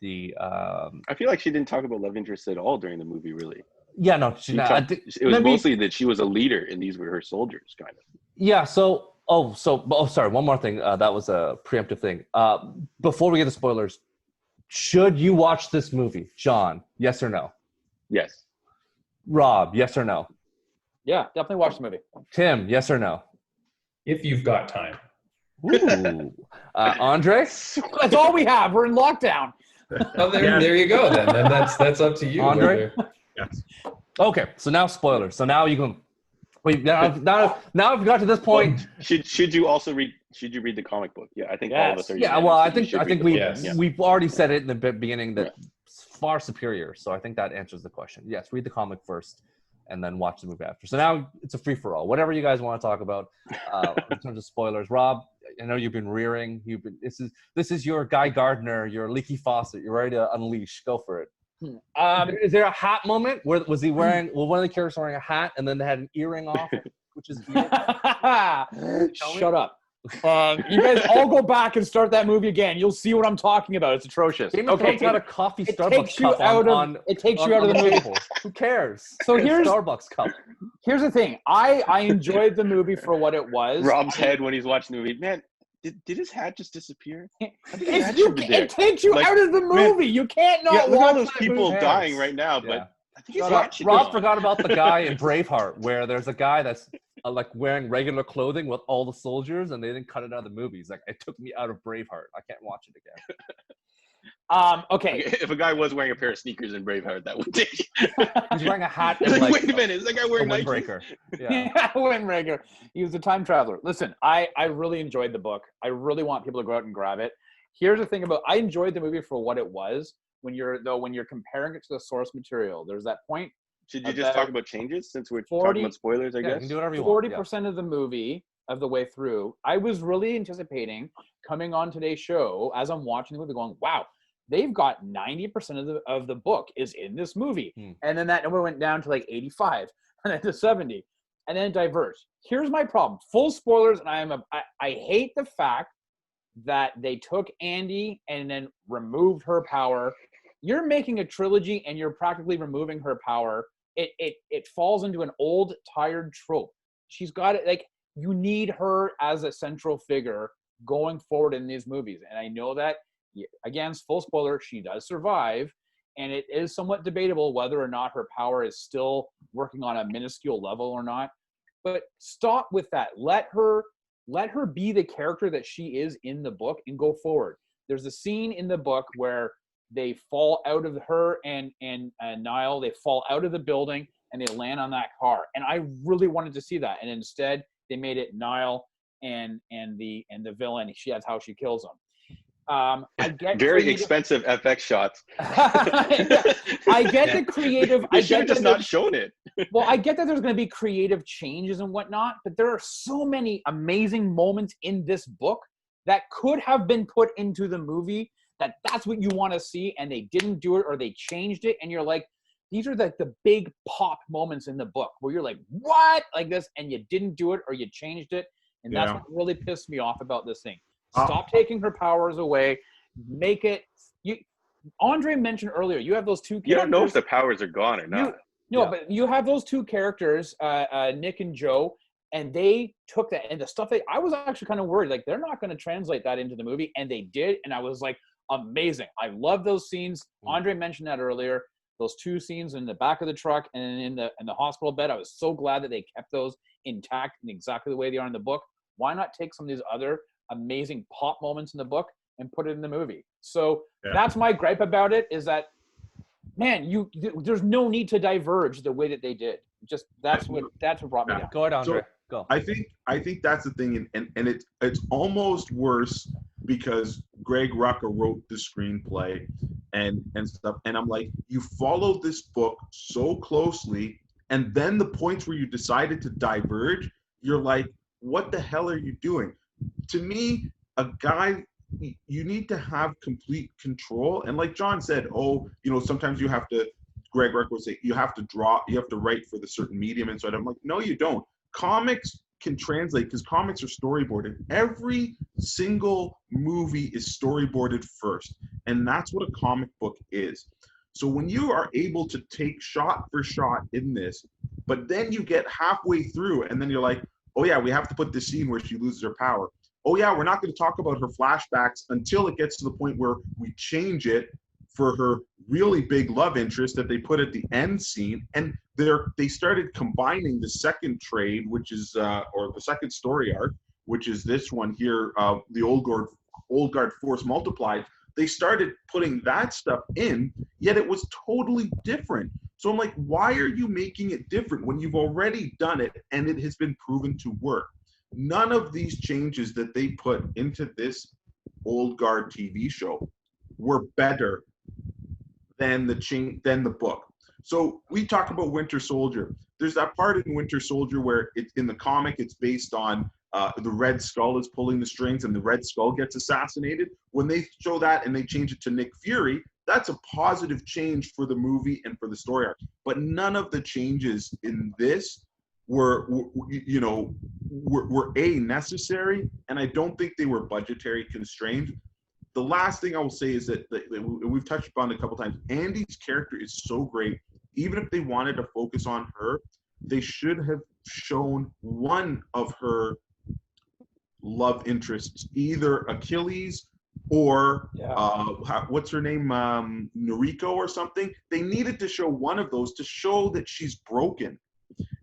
I feel like she didn't talk about love interest at all during the movie, really. Yeah, no, it was mostly that she was a leader and these were her soldiers, kind of. Yeah. So sorry. One more thing. That was a preemptive thing. Before we get to spoilers, should you watch this movie, John? Yes or no? Yes. Rob, yes or no? Yeah, definitely watch the movie. Tim, yes or no? If you've got time. Ooh. Andre? That's all we have. We're in lockdown. Oh, there you go. Then that's up to you, Andre. Yes. Okay, so now spoilers. So now you can. Wait, now we've got to this point. Well, should you also read? Should you read the comic book? Yeah, I think all of us are. Yeah, well, I think Yes. we've already said it in the beginning that it's far superior. So I think that answers the question. Yes, read the comic first, and then watch the movie after. So now it's a free for all. Whatever you guys want to talk about in terms of spoilers. Rob, I know you've been rearing. This is your Guy Gardner, your leaky faucet. You're ready to unleash. Go for it. Is there a hat moment? Was he wearing? Well, one of the characters wearing a hat, and then they had an earring off, which is Shut up. You guys all go back and start that movie again. You'll see what I'm talking about. It's atrocious. Game of Thrones had a coffee Starbucks cup it takes you out of the movie. Who cares? So here's Starbucks cup. Here's the thing. I enjoyed the movie for what it was. Rob's head when he's watching the movie. Man, did his hat just disappear? It takes you out of the movie. You can't not look at watch all those that people movie. dying right now, but I think his hat should Rob forgot about the guy in Braveheart where there's a guy that's like wearing regular clothing with all the soldiers, and they didn't cut it out of the movies. Like, it took me out of Braveheart. I can't watch it again. Okay. If a guy was wearing a pair of sneakers in Braveheart, that would take. He's wearing a hat and like, wait a minute, is that guy wearing Nike? Windbreaker? Yeah, Windbreaker. He was a time traveler. Listen, I really enjoyed the book. I really want people to go out and grab it. Here's the thing I enjoyed the movie for what it was. When you're comparing it to the source material, there's that point. Should you just talk about changes since we're talking about spoilers? I guess. You can do whatever you want. 40% of the movie of the way through, I was really anticipating coming on today's show as I'm watching the movie, going, "Wow, they've got 90% of the book is in this movie," and then that number went down to like 85, and then to 70, and then it diverged. Here's my problem: full spoilers, and I hate the fact that they took Andy and then removed her power. You're making a trilogy, and you're practically removing her power. It falls into an old, tired trope. She's got it. Like, you need her as a central figure going forward in these movies. And I know that, again, full spoiler, she does survive. And it is somewhat debatable whether or not her power is still working on a minuscule level or not. But stop with that. Let her be the character that she is in the book and go forward. There's a scene in the book where they fall out of her and Niall, they fall out of the building and they land on that car. And I really wanted to see that. And instead they made it Niall and the villain. That's how she kills him. I get very expensive FX shots. I get the creative. They should have just not shown it. Well, I get that there's going to be creative changes and whatnot, but there are so many amazing moments in this book that could have been put into the movie that's what you want to see, and they didn't do it, or they changed it, and you're like, these are like the big pop moments in the book where you're like, what? Like this, and you didn't do it, or you changed it. And that's what really pissed me off about this thing. Stop taking her powers away. Make it. Andre mentioned earlier, you have those two characters. You don't know if the powers are gone or not. But you have those two characters, Nick and Joe, and they took that. And the stuff I was actually kind of worried, like, they're not going to translate that into the movie. And they did. And I was like, amazing. I love those scenes. Andre mentioned that earlier. Those two scenes in the back of the truck and in the hospital bed. I was so glad that they kept those intact and exactly the way they are in the book. Why not take some of these other amazing pop moments in the book and put it in the movie? So that's my gripe about it, is that, man, there's no need to diverge the way that they did. Just that's what brought me down. Go ahead, Andre. Go. I think that's the thing, and it's almost worse because Greg Rucka wrote the screenplay and stuff, and I'm like, you followed this book so closely, and then the points where you decided to diverge, you're like, what the hell are you doing? To me, a guy, you need to have complete control. And like John said, sometimes you have to, Greg Rucka would say, you have to write for the certain medium. And so I'm like, no, you don't. Comics can translate because comics are storyboarded. Every single movie is storyboarded first. And that's what a comic book is. So when you are able to take shot for shot in this, but then you get halfway through and then you're like, oh yeah, we have to put this scene where she loses her power. Oh yeah, we're not going to talk about her flashbacks until it gets to the point where we change it for her really big love interest that they put at the end scene. And they started combining the second trade, which is, or the second story arc, which is this one here, the Old Guard Force Multiplied. They started putting that stuff in, yet it was totally different. So I'm like, why are you making it different when you've already done it and it has been proven to work? None of these changes that they put into this Old Guard TV show were better than the book. So we talk about Winter Soldier. There's that part in Winter Soldier where in the comic it's based on the Red Skull is pulling the strings and the Red Skull gets assassinated. When they show that and they change it to Nick Fury, that's a positive change for the movie and for the story arc. But none of the changes in this were necessary, and I don't think they were budgetary constrained. The last thing I will say is that we've touched upon it a couple times. Andy's character is so great. Even if they wanted to focus on her, they should have shown one of her love interests, either Achilles or what's her name, Noriko or something. They needed to show one of those to show that she's broken.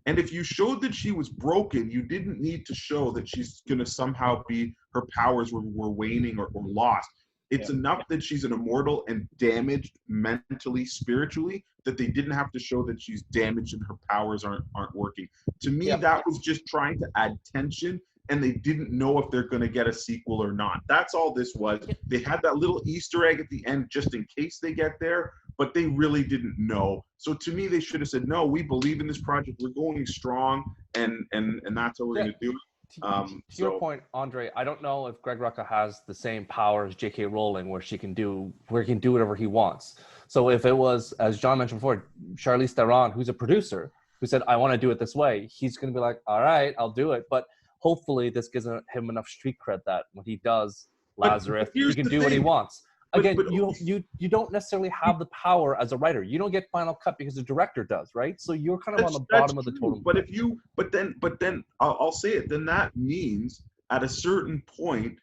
And if you showed that she was broken, you didn't need to show that she's going to somehow be, her powers were waning or lost. It's enough that she's an immortal and damaged mentally, spiritually, that they didn't have to show that she's damaged and her powers aren't working. To me, that was just trying to add tension, and they didn't know if they're going to get a sequel or not. That's all this was. They had that little Easter egg at the end just in case they get there, but they really didn't know. So to me, they should have said, no, we believe in this project. We're going strong, and that's how we're going to do it. To your point, Andre, I don't know if Greg Rucka has the same power as J.K. Rowling, where he can do whatever he wants. So if it was, as John mentioned before, Charlize Theron, who's a producer, who said, I want to do it this way, he's going to be like, all right, I'll do it. But hopefully this gives him enough street cred that when he does Lazarus, he can do what he wants. Again, you don't necessarily have the power as a writer. You don't get final cut because the director does, right? So you're kind of on the bottom of the totem. But then I'll say it. Then that means at a certain point,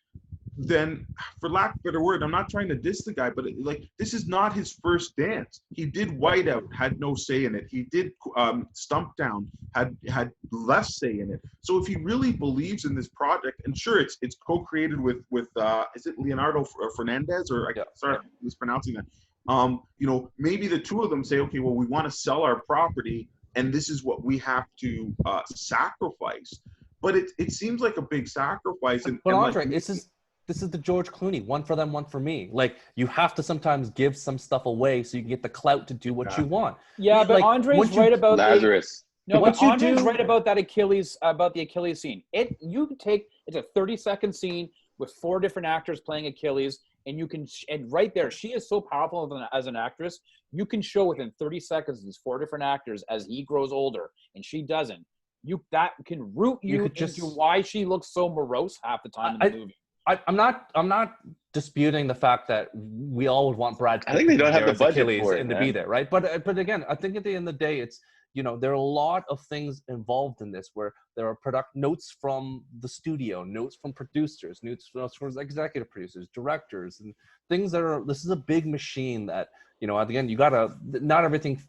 then for lack of a better word, I'm not trying to diss the guy, but this is not his first dance. He did Whiteout, had no say in it. He did Stumptown, had less say in it. So if he really believes in this project, and sure, it's co-created with is it Leonardo Fernandez, or sorry, I'm mispronouncing that. Maybe the two of them say, okay, well, we want to sell our property, and this is what we have to sacrifice. But it seems like a big sacrifice. But Andre, this is the George Clooney, one for them, one for me. Like, you have to sometimes give some stuff away so you can get the clout to do what you want. Yeah, but Andre's right about Lazarus. Andre's right about that Achilles, about the Achilles scene. It's a 30-second scene with 4 different actors playing Achilles, and you can, and right there, she is so powerful as an actress. You can show within 30 seconds these 4 different actors as he grows older, and she doesn't. That can root you into why she looks so morose half the time in the movie. I'm not disputing the fact that we all would want Brad Pitt. I think they don't have the budget Achilles for it, and to be there, right? But again, I think at the end of the day, it's, you know, there are a lot of things involved in this where there are product notes from the studio, notes from producers, notes from executive producers, directors, and things that are. This is a big machine that, you know, at the end you gotta. Not everything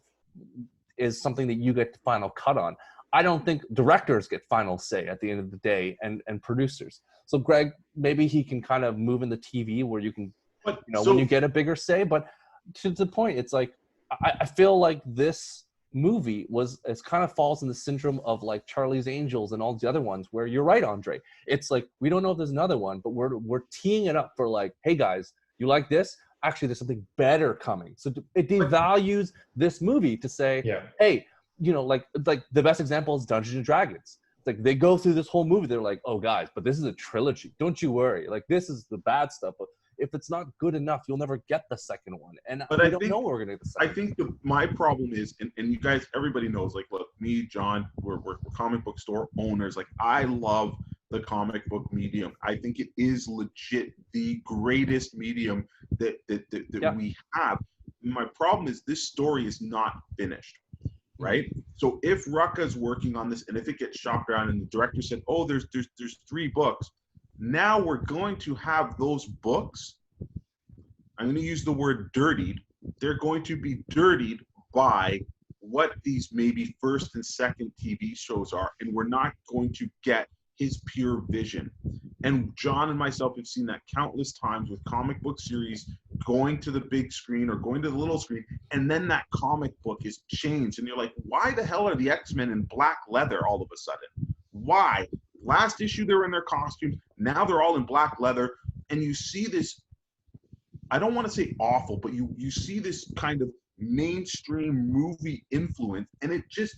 is something that you get the final cut on. I don't think directors get final say at the end of the day, and producers. So Greg, maybe he can kind of move in the TV where you can, when you get a bigger say. But to the point, it's like I feel like this movie it kind of falls in the syndrome of like Charlie's Angels and all the other ones, where you're right, Andre. It's like we don't know if there's another one, but we're teeing it up for like, hey guys, you like this? Actually, there's something better coming. So it devalues this movie to say, hey. You know, like the best example is Dungeons and Dragons. It's like they go through this whole movie. They're like, oh, guys, but this is a trilogy. Don't you worry. Like, this is the bad stuff. But if it's not good enough, you'll never get the second one. And I don't know where we're going to get the second one. I think my problem is, and you guys, everybody knows, like, look, me, John, we're comic book store owners. Like, I love the comic book medium. I think it is legit the greatest medium that we have. My problem is this story is not finished. Right. So if Rucka's working on this, and if it gets shopped around, and the director said, "Oh, there's 3 books," now we're going to have those books. I'm going to use the word dirtied. They're going to be dirtied by what these maybe first and second TV shows are, and we're not going to get his pure vision. And John and myself have seen that countless times with comic book series going to the big screen or going to the little screen, and then that comic book is changed, and you're like, why the hell are the X-Men in black leather all of a sudden? Why? Last issue they were in their costumes, now they're all in black leather, and you see this, I don't want to say awful, but you see this kind of mainstream movie influence, and it just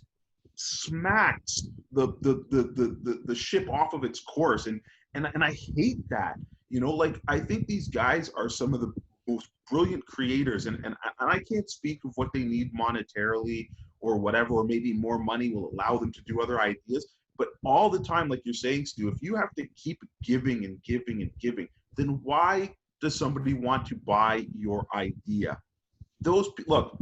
smacks the ship off of its course, and I hate that. You know, like, I think these guys are some of the most brilliant creators, and I can't speak of what they need monetarily or whatever, or maybe more money will allow them to do other ideas. But all the time, like you're saying, Stu, if you have to keep giving and giving and giving, then why does somebody want to buy your idea? Look,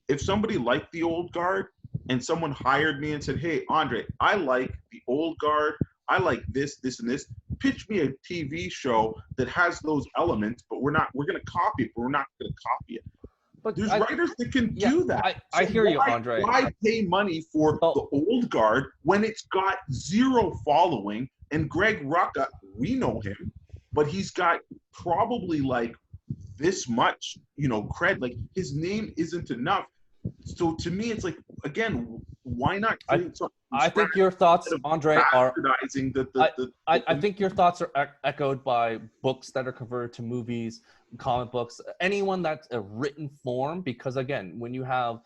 if somebody liked the old guard and someone hired me and said, hey, Andre, I like the old guard, I like this, this, and this. Pitch me a TV show that has those elements, but we're going to copy it, but we're not going to copy it. But there's writers that can do that. I hear you, Andre. Why pay money for the old guard when it's got zero following? And Greg Rucka, we know him, but he's got probably like this much, cred. Like, his name isn't enough. So to me, it's like, again, why not create something? I think your thoughts, Andre, are. I think your thoughts are echoed by books that are converted to movies, comic books, anyone that's a written form. Because again, when you have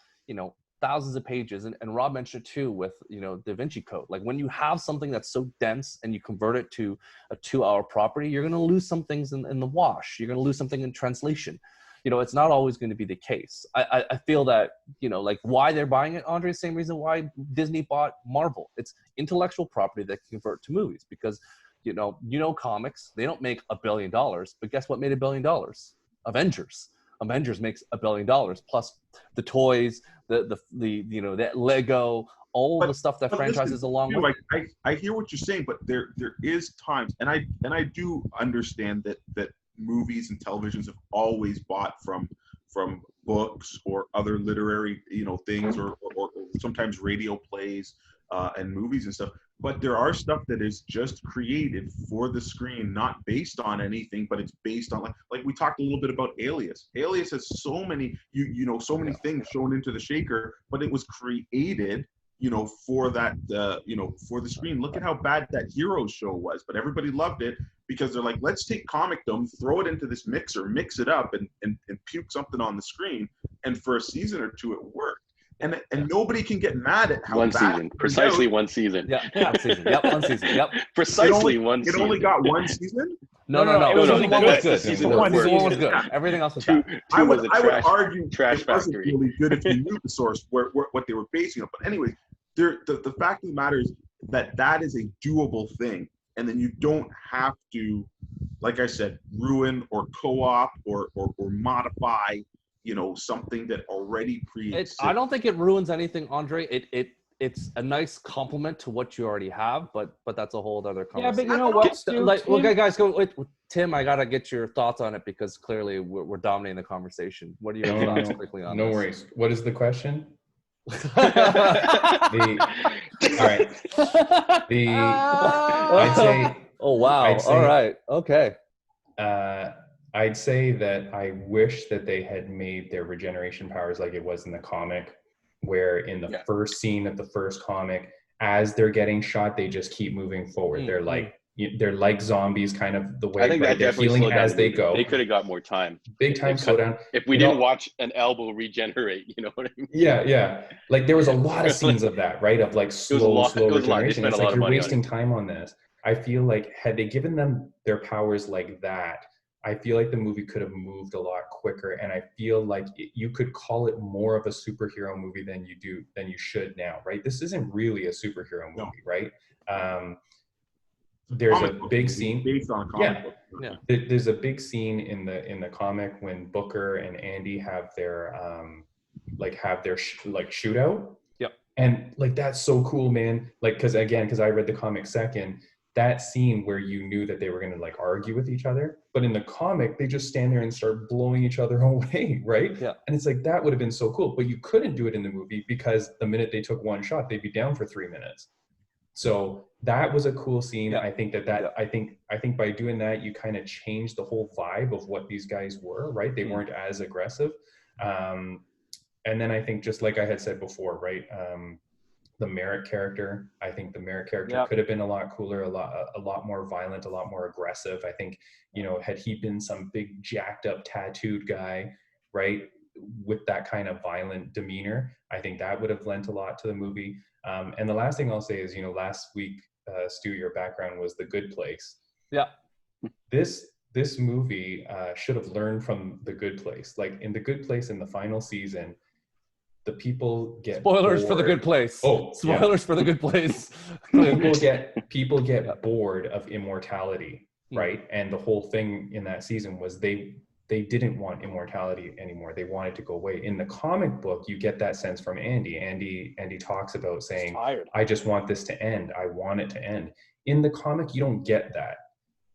thousands of pages, and Rob mentioned it too with Da Vinci Code. Like, when you have something that's so dense and you convert it to a 2-hour property, you're going to lose some things in the wash. You're going to lose something in translation. It's not always going to be the case. I feel that, like, why they're buying it, Andre, same reason why Disney bought Marvel. It's intellectual property that can convert to movies because, comics, they don't make $1 billion, but guess what made $1 billion? Avengers. Avengers makes $1 billion plus the toys, that Lego, all the stuff that franchises along with. I hear what you're saying, but there is times, and I do understand that movies and televisions have always bought from books or other literary things or sometimes radio plays and movies and stuff, but there are stuff that is just created for the screen, not based on anything, but it's based on like we talked a little bit about Alias has so many so many things shown into the shaker, but it was created for that, for the screen. Look at how bad that Heroes show was, but everybody loved it because they're like, let's take comicdom, throw it into this mixer, mix it up, and puke something on the screen. And for a season or two, it worked. and nobody can get mad at how One bad season, precisely one season. Yeah, one season. Yep, one season. Yep. Precisely one It season. only got one season. No. Season one was good. Season one was good. Everything else was bad. I would argue trash it wasn't factory. really good if you knew the source, what they were basing it. But anyway, the fact of the matter is that is a doable thing, and then you don't have to, like I said, ruin or co-op or modify, something that already pre-exists. I don't think it ruins anything, Andre. It's a nice compliment to what you already have, but that's a whole other conversation. Yeah, but you know what, Stu? Okay, guys, go. Wait, Tim, I gotta get your thoughts on it because clearly we're dominating the conversation. What are your thoughts quickly on No this? worries. What is the question? All right. I'd say. Oh wow! All right. Okay. I'd say that I wish that they had made their regeneration powers like it was in the comic, where in the first scene of the first comic, as they're getting shot, they just keep moving forward. They're like zombies, kind of the way. I think that they're definitely healing slowed down as they go. They could have got more time. Big time slowdown. If we didn't watch an elbow regenerate, you know what I mean? Yeah. Like there was a lot of scenes of that, right? Of like slow regeneration. It's like you're wasting time on this. I feel like had they given them their powers like that, I feel like the movie could have moved a lot quicker, and I feel like you could call it more of a superhero movie than you should now, right? This isn't really a superhero movie, right? There's a big scene based on a comic book. Yeah. There's a big scene in the comic when Booker and Andy have their shootout. Yep. And like that's so cool, man. Like because I read the comic second. That scene where you knew that they were going to like argue with each other, but in the comic they just stand there and start blowing each other away, right? Yeah. And it's like that would have been so cool, but you couldn't do it in the movie because the minute they took one shot, they'd be down for 3 minutes. So that was a cool scene. Yeah. I think I think by doing that you kind of changed the whole vibe of what these guys were, right? They weren't as aggressive. And then I think just like I had said before, right? The Merrick character, I think the Merrick character could have been a lot cooler, a lot more violent, a lot more aggressive. I think, had he been some big jacked up tattooed guy, right, with that kind of violent demeanor, I think that would have lent a lot to the movie. And the last thing I'll say is, last week, Stu, your background was The Good Place. Yeah. This movie should have learned from The Good Place. Like in The Good Place in the final season, the people get spoilers bored. For The Good Place. Oh, spoilers for The Good Place. people get bored of immortality, right? And the whole thing in that season was they didn't want immortality anymore. They wanted to go away. In the comic book, you get that sense from Andy. Andy talks about saying, "I just want this to end. I want it to end." In the comic, you don't get that,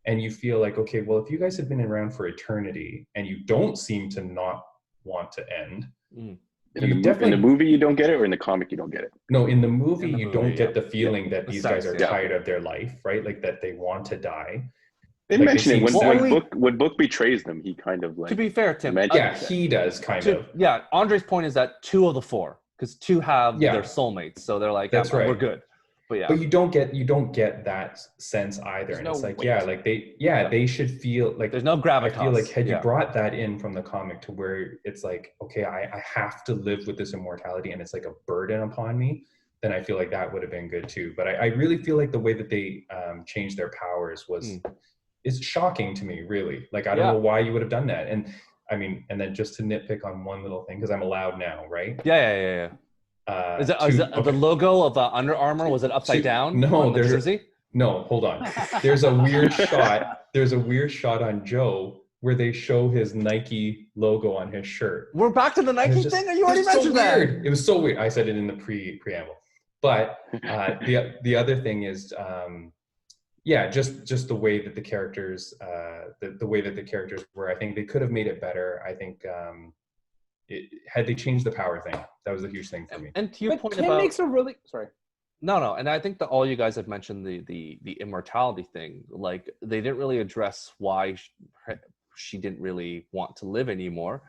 and you feel like, okay, well, if you guys have been around for eternity and you don't seem to not want to end. In the movie, you don't get it, or in the comic, you don't get it? No, in the movie, you don't get the feeling that these guys are tired of their life, right? Like that they want to die. They mention it when Book betrays them. He kind of like. To be fair, Tim. He does kind of. Yeah, Andre's point is that 2 of the 4, because 2 have their soulmates, so they're like, that's right, we're good. But you don't get that sense either. And it's like, they should feel like there's no gravitas. I feel like had you brought that in from the comic to where it's like, okay, I have to live with this immortality and it's like a burden upon me, then I feel like that would have been good too. But I really feel like the way that they changed their powers is shocking to me, really. Like, I don't know why you would have done that. And I mean, and then just to nitpick on one little thing, because I'm allowed now, right? Yeah. Is it the logo of Under Armour? Was it upside down? No, on the jersey. No, hold on. There's a weird shot. There's a weird shot on Joe where they show his Nike logo on his shirt. We're back to the Nike thing. You already mentioned that. It was so weird. I said it in the preamble. But the other thing is, just the way that the characters, the way that the characters were. I think they could have made it better. I think. Had they changed the power thing, that was a huge thing for me. And to your point Tim makes a really No, and I think that all you guys have mentioned the immortality thing. Like they didn't really address why she didn't really want to live anymore.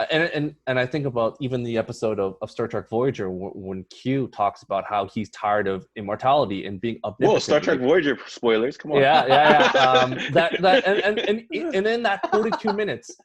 And I think about even the episode of Star Trek Voyager when Q talks about how he's tired of immortality and being omnipotent. Whoa, Star Trek Voyager spoilers! Come on. Yeah. And in that 42 minutes,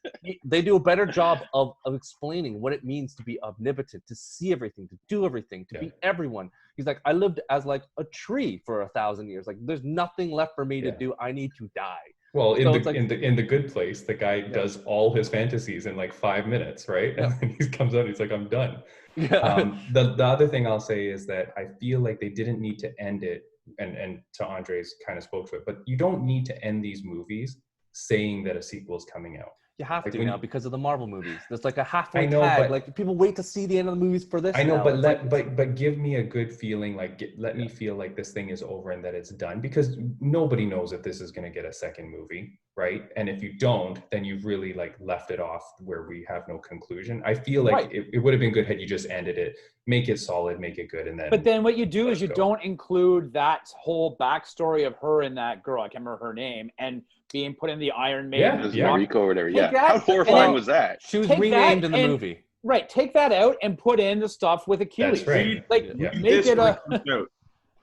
they do a better job of explaining what it means to be omnipotent, to see everything, to do everything, to be everyone. He's like, I lived as like a tree for 1,000 years. Like, there's nothing left for me to do. I need to die. Well, So in the Good Place, the guy does all his fantasies in like 5 minutes, right? And then he comes out and he's like, I'm done. The other thing I'll say is that I feel like they didn't need to end it, and to Andre's kind of spoke to it, but you don't need to end these movies saying that a sequel is coming out. You have like to now because of the Marvel movies. There's like a halfway tag. But, like people wait to see the end of the movies for this. I know, now. but give me a good feeling. Like let me feel like this thing is over and that it's done, because nobody knows if this is going to get a second movie, right? And if you don't, then you've really like left it off where we have no conclusion. I feel like it would have been good had you just ended it, make it solid, make it good, and then. But then what you do is you don't include that whole backstory of her and that girl. I can't remember her name, and being put in the Iron Maiden. Rico or whatever. How horrifying was that? She was renamed in the movie. Right. Take that out and put in the stuff with Achilles. That's right. Make it a.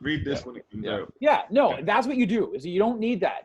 Read this when it comes out. Yeah. No, that's what you do. Is you don't need that.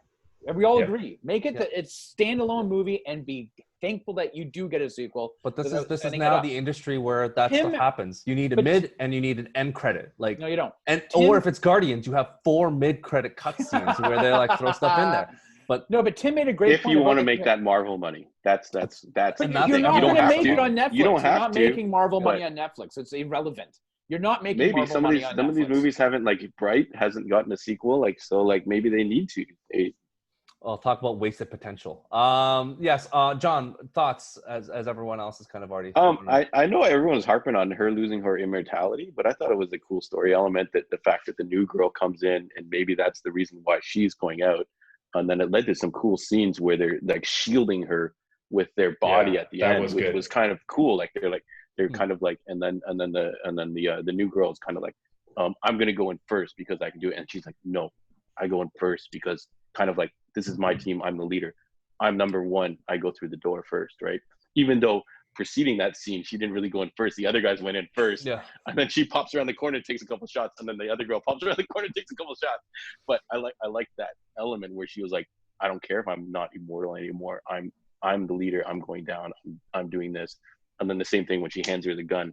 We all agree. Make it it's standalone movie and be thankful that you do get a sequel. But this is now the industry where that stuff happens. You need a mid and you need an end credit. Like no, you don't. And or if it's Guardians, you have 4 mid-credit cutscenes where they like throw stuff in there. But Tim made a great point. If you want to make that Marvel money, that's. But you're not going to make it on Netflix. You don't have you're not making Marvel money on Netflix. It's irrelevant. You're not making Marvel money on Netflix. Some of these movies haven't, like Bright hasn't gotten a sequel, like so like maybe they need to. I'll talk about wasted potential. Yes, John, thoughts as everyone else is kind of already. I know everyone's harping on her losing her immortality, but I thought it was a cool story element that the fact that the new girl comes in and maybe that's the reason why she's going out. And then it led to some cool scenes where they're like shielding her with their body at the end, which was kind of cool. Like they're kind of like, and then the new girl is kind of like, I'm gonna go in first because I can do it, and she's like, no, I go in first because kind of like this is my team, I'm the leader, I'm number one, I go through the door first, right? Even though preceding that scene, she didn't really go in first. The other guys went in first. Yeah. And then she pops around the corner and takes a couple shots. And then the other girl pops around the corner and takes a couple shots. But I like that element where she was like, I don't care if I'm not immortal anymore. I'm the leader. I'm going down. I'm doing this. And then the same thing when she hands her the gun.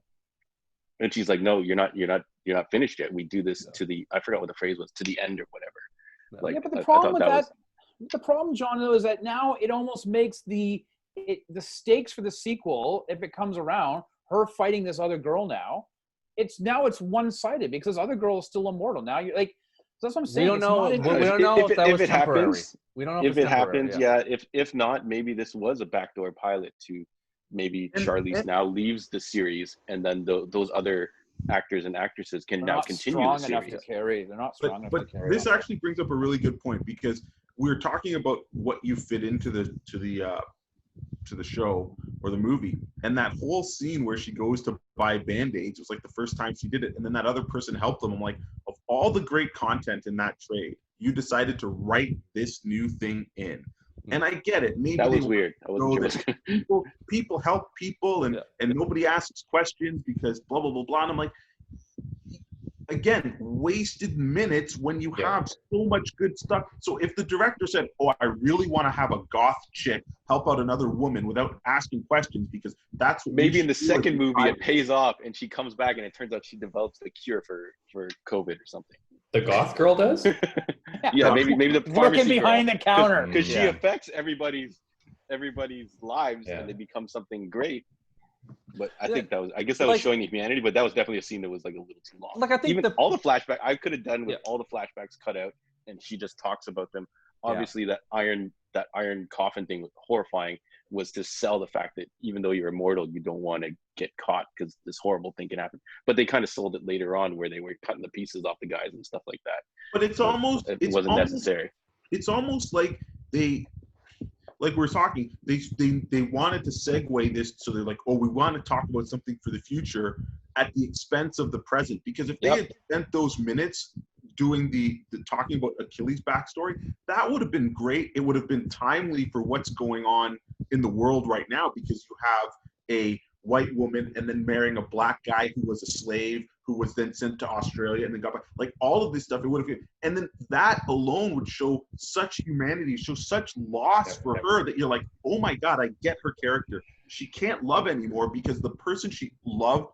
And she's like, no, you're not finished yet. We do this to the, I forgot what the phrase was, to the end or whatever. Like, but the problem with that, the problem, John, though, is that now it almost makes the stakes for the sequel, if it comes around, her fighting this other girl now, it's one-sided because this other girl is still immortal. Now you're like, that's what I'm saying. We don't know if that was temporary. We don't know if it happens. Yeah. If not, maybe this was a backdoor pilot to maybe Charlize now leaves the series, and then those other actors and actresses can now continue the series. They're not strong enough to carry. But this actually brings up a really good point, because we're talking about what you fit into the show or the movie, and that whole scene where she goes to buy Band-Aids was like the first time she did it, and then that other person helped them. I'm like, of all the great content in that trade, you decided to write this new thing in. And I get it. Maybe that was weird. I wasn't sure. People help people, and nobody asks questions because blah blah blah blah. And I'm like, again, wasted minutes when you have so much good stuff. So if the director said, oh, I really want to have a goth chick help out another woman without asking questions, because that's what maybe in the second movie it pays off and she comes back and it turns out she develops the cure for COVID or something. The goth girl does? Yeah, maybe the pharmacy working behind the counter. Because she affects everybody's lives and they become something great. But I think that was showing humanity, but that was definitely a scene that was like a little too long. Like I think even all the flashback I could have done with all the flashbacks cut out, and she just talks about them. Obviously, that iron coffin thing was horrifying. Was to sell the fact that even though you're immortal, you don't want to get caught because this horrible thing can happen. But they kind of sold it later on where they were cutting the pieces off the guys and stuff like that. But it wasn't necessary. It's almost like we're talking, they wanted to segue this, so they're like, oh, we want to talk about something for the future at the expense of the present. Because if they had spent those minutes doing the talking about Achilles' backstory, that would have been great. It would have been timely for what's going on in the world right now, because you have a white woman and then marrying a black guy who was a slave, who was then sent to Australia and then got back. Like all of this stuff, it would have, and then that alone would show such humanity, show such loss for her that you're like, oh my God, I get her character. She can't love anymore because the person she loved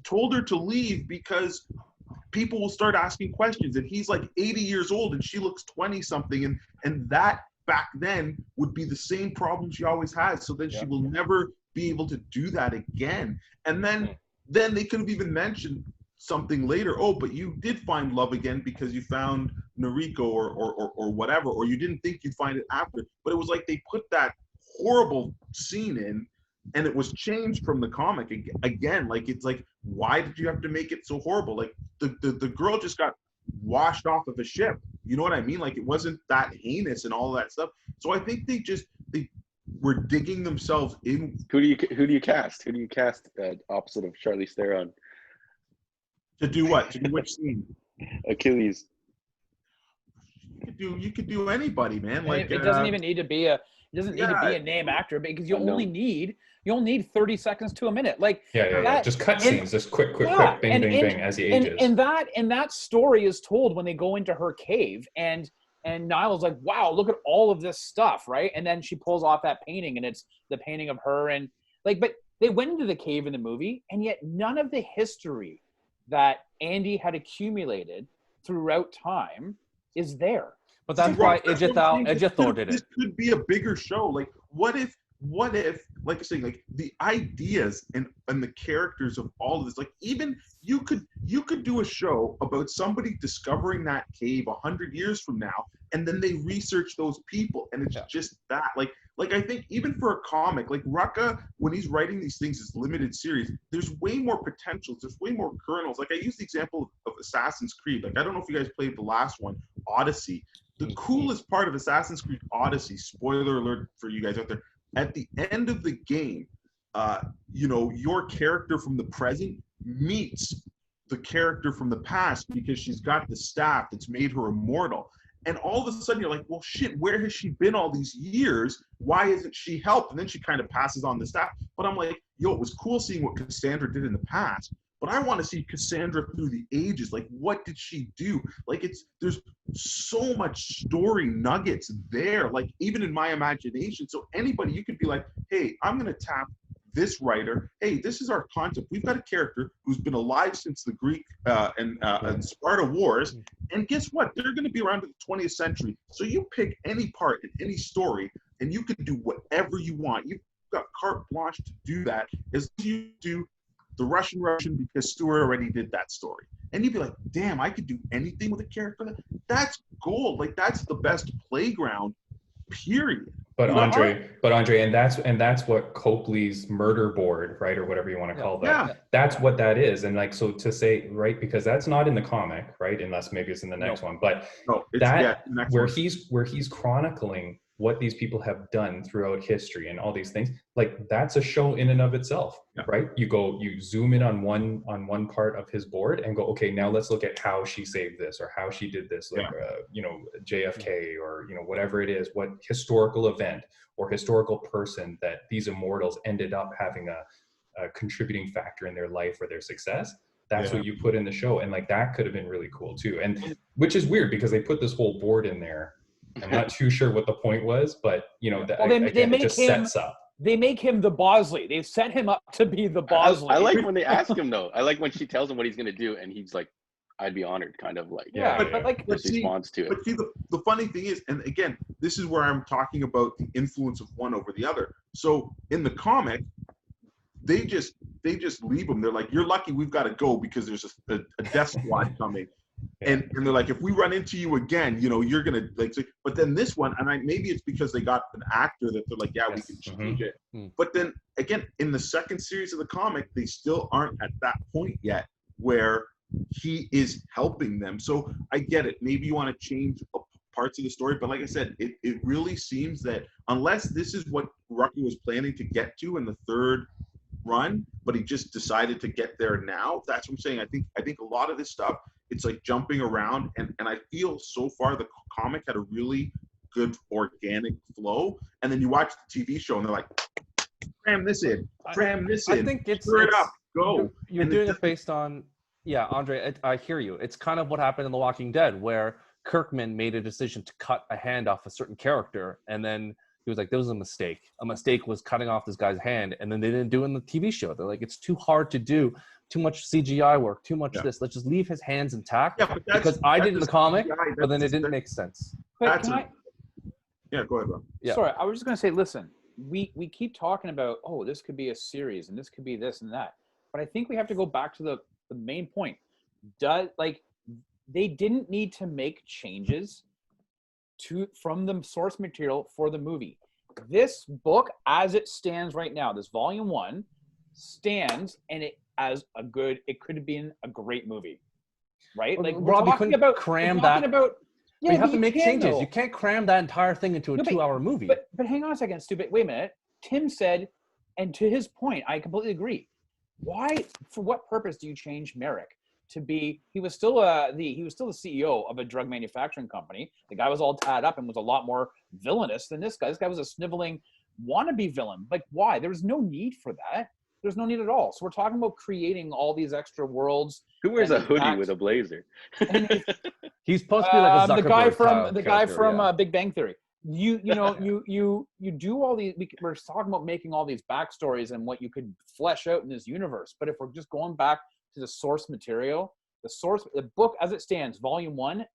told her to leave because people will start asking questions, and he's like 80 years old and she looks 20 something, and that back then would be the same problem she always has. So then she will never be able to do that again. And then they could have even mentioned something later. Oh, but you did find love again because you found Noriko or whatever, or you didn't think you'd find it after. But it was like they put that horrible scene in, and it was changed from the comic again. Like, it's like, why did you have to make it so horrible? Like the girl just got washed off of a ship. You know what I mean? Like, it wasn't that heinous and all that stuff. So I think they were digging themselves in. Who do you cast? Who do you cast opposite of Charlize Theron? To do what? To do which scene? Achilles. You could do anybody, man. Like, it doesn't even need to be a name actor, because you only need 30 seconds to a minute. Like just cut scenes, just quick, bing, bing, as he ages. And that story is told when they go into her cave, and Niall's like, wow, look at all of this stuff, right? And then she pulls off that painting, and it's the painting of her, and like, but they went into the cave in the movie, and yet none of the history that Andy had accumulated throughout time is there. But that's why Ejiofor did it. This could be a bigger show. Like, what if, like I say, like the ideas and the characters of all of this, like, even you could do a show about somebody discovering that cave 100 years from now, and then they research those people, and it's just that. Like I think even for a comic, like Rucka, when he's writing these things as limited series, there's way more potentials, there's way more kernels. Like, I use the example of Assassin's Creed. Like, I don't know if you guys played the last one, Odyssey. The coolest part of Assassin's Creed Odyssey, spoiler alert for you guys out there, at the end of the game, your character from the present meets the character from the past because she's got the staff that's made her immortal. And all of a sudden you're like, well, shit, where has she been all these years? Why isn't she helped? And then she kind of passes on the staff. But I'm like, yo, it was cool seeing what Cassandra did in the past, but I want to see Cassandra through the ages. Like, what did she do? Like, there's so much story nuggets there, like, even in my imagination. So anybody, you could be like, hey, I'm going to tap this writer. Hey, this is our concept. We've got a character who's been alive since the Greek and Sparta wars. And guess what? They're going to be around in the 20th century. So you pick any part in any story, and you can do whatever you want. You've got carte blanche to do that, as long as you do the Russian because Stuart already did that story. And you'd be like, damn, I could do anything with a character. That's gold. Like, that's the best playground, period. But Andre, and that's what Copley's murder board, right, or whatever you want to call that. Yeah. That's what that is. And like, so to say, right, because that's not in the comic, right, unless maybe it's in the next one. But where he's chronicling what these people have done throughout history and all these things, like, that's a show in and of itself, right? You zoom in on one part of his board and go, okay, now let's look at how she saved this or how she did this, like JFK or whatever it is, what historical event or historical person that these immortals ended up having a contributing factor in their life or their success. That's what you put in the show, and like, that could have been really cool too. And which is weird because they put this whole board in there. I'm not too sure what the point was, but it just sets up. They make him the Bosley. They set him up to be the Bosley. I like when they ask him though. I like when she tells him what he's going to do, and he's like, "I'd be honored," kind of like. But response to it. But see, the funny thing is, and again, this is where I'm talking about the influence of one over the other. So in the comic, they just leave him. They're like, "You're lucky. We've got to go because there's a death squad coming." And they're like, if we run into you again, you're gonna like. But then this one, and maybe it's because they got an actor that they're like, we can change it. But then again, in the second series of the comic, they still aren't at that point yet where he is helping them. So I get it. Maybe you want to change parts of the story, but like I said, it really seems that unless this is what Rucka was planning to get to in the third run, but he just decided to get there now. That's what I'm saying. I think a lot of this stuff, it's like jumping around, and I feel so far the comic had a really good organic flow, and then you watch the TV show and they're like, cram this in. I think it's stir it up, go. You're doing it based on Yeah, Andre, I hear you. It's kind of what happened in The Walking Dead, where Kirkman made a decision to cut a hand off a certain character, and then he was like, "There was a mistake. A mistake was cutting off this guy's hand," and then they didn't do it in the TV show. They're like, "It's too hard to do. Too much CGI work. Too much this. Let's just leave his hands intact." Yeah, but because I did in the comic, CGI, but then it didn't make sense. But yeah, go ahead, Rob. Yeah. Sorry, I was just gonna say, listen, we keep talking about, oh, this could be a series and this could be this and that, but I think we have to go back to the main point. They didn't need to make changes from the source material for the movie. This book, as it stands right now, this volume 1 stands, and it could have been a great movie, right? Like, we're Rob, you talking couldn't about cram that. Yeah, you have to make changes. Though. You can't cram that entire thing into a 2-hour movie. But hang on a second, stupid. Wait a minute. Tim said, and to his point, I completely agree. Why, for what purpose do you change Merrick to be? He was still the CEO of a drug manufacturing company. The guy was all tied up and was a lot more villainous than this guy. This guy was a sniveling wannabe villain. Like, why? There was no need for that. There's no need at all. So we're talking about creating all these extra worlds. Who wears a hoodie with a blazer? He's supposed to be like a Zuckerberg the guy from Big Bang Theory. You do all these. We're talking about making all these backstories and what you could flesh out in this universe. But if we're just going back to the source material, the book as it stands, volume 1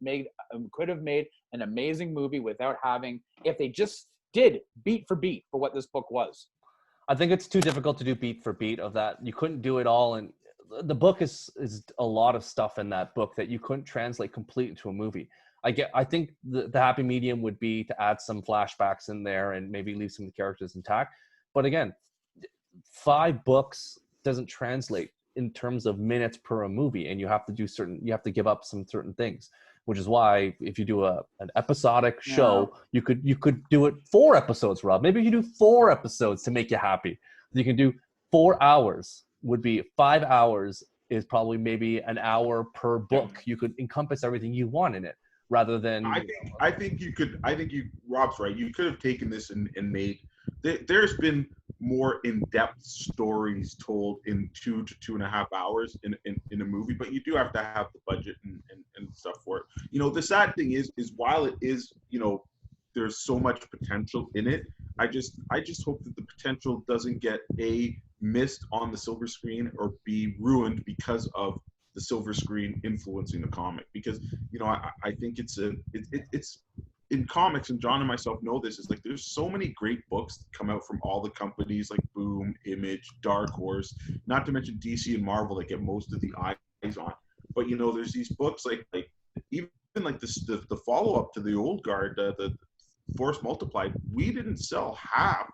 could have made an amazing movie without having, if they just did beat for beat for what this book was. I think it's too difficult to do beat for beat of that. You couldn't do it all, and the book is a lot of stuff in that book that you couldn't translate complete into a movie. I think the happy medium would be to add some flashbacks in there and maybe leave some of the characters intact. But again, 5 books doesn't translate in terms of minutes per a movie, and you have to give up some certain things, which is why if you do an episodic show, you could do it 4 episodes, Rob. Maybe you do 4 episodes to make you happy. You can do 4 hours would be 5 hours is probably maybe an hour per book. You could encompass everything you want in it rather than. Rob's right. You could have taken this and made. There's been more in-depth stories told in 2 to 2.5 hours in a movie, but you do have to have the budget and stuff for it. You know, the sad thing is while it is, you know, there's so much potential in it, I just hope that the potential doesn't get missed on the silver screen or be ruined because of the silver screen influencing the comic. Because, you know, I think it's in comics, and John and myself know this, is like there's so many great books that come out from all the companies like Boom, Image, Dark Horse, not to mention DC and Marvel that get most of the eyes on. But, you know, there's these books like even like the follow-up to the Old Guard, the Force Multiplied, we didn't sell half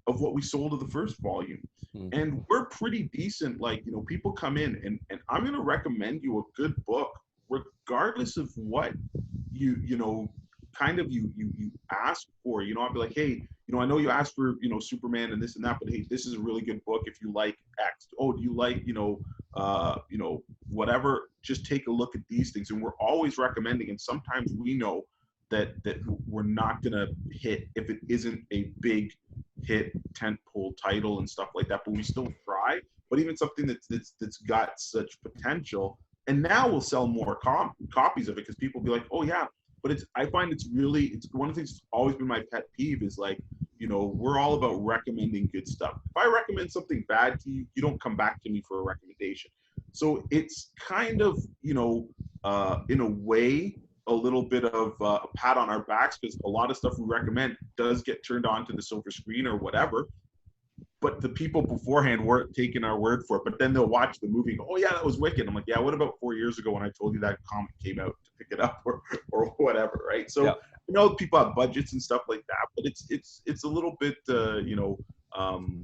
of what we sold of the first volume. And we're pretty decent. Like, you know, people come in and I'm going to recommend you a good book, regardless of what you ask for. You know, I'll be like, hey, you know, I know you asked for, you know, Superman and this and that, but hey, this is a really good book if you like X. Oh, do you like, whatever, just take a look at these things. And we're always recommending, and sometimes we know that we're not gonna hit if it isn't a big hit tentpole title and stuff like that, but we still try. But even something that's got such potential, and now we'll sell more copies of it because people be like, oh yeah. But I find it's one of the things that's always been my pet peeve is like, you know, we're all about recommending good stuff. If I recommend something bad to you, you don't come back to me for a recommendation. So it's kind of, you know, in a way, a little bit of a pat on our backs, because a lot of stuff we recommend does get turned on to the silver screen or whatever. But the people beforehand weren't taking our word for it. But then they'll watch the movie and go, oh, yeah, that was wicked. I'm like, yeah, what about 4 years ago when I told you that comic came out to pick it up or whatever, right? So, you know, people have budgets and stuff like that. But it's a little bit,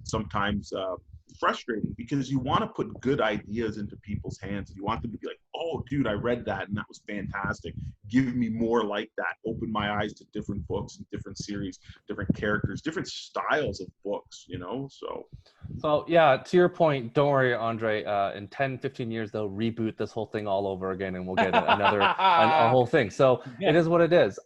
sometimes frustrating because you want to put good ideas into people's hands. You want them to be like, oh, dude, I read that and that was fantastic. Give me more like that. Open my eyes to different books and different series, different characters, different styles of books, you know? So So yeah, to your point, don't worry, Andre. In 10, 15 years, they'll reboot this whole thing all over again, and we'll get a whole thing. So Yeah. it is what it is.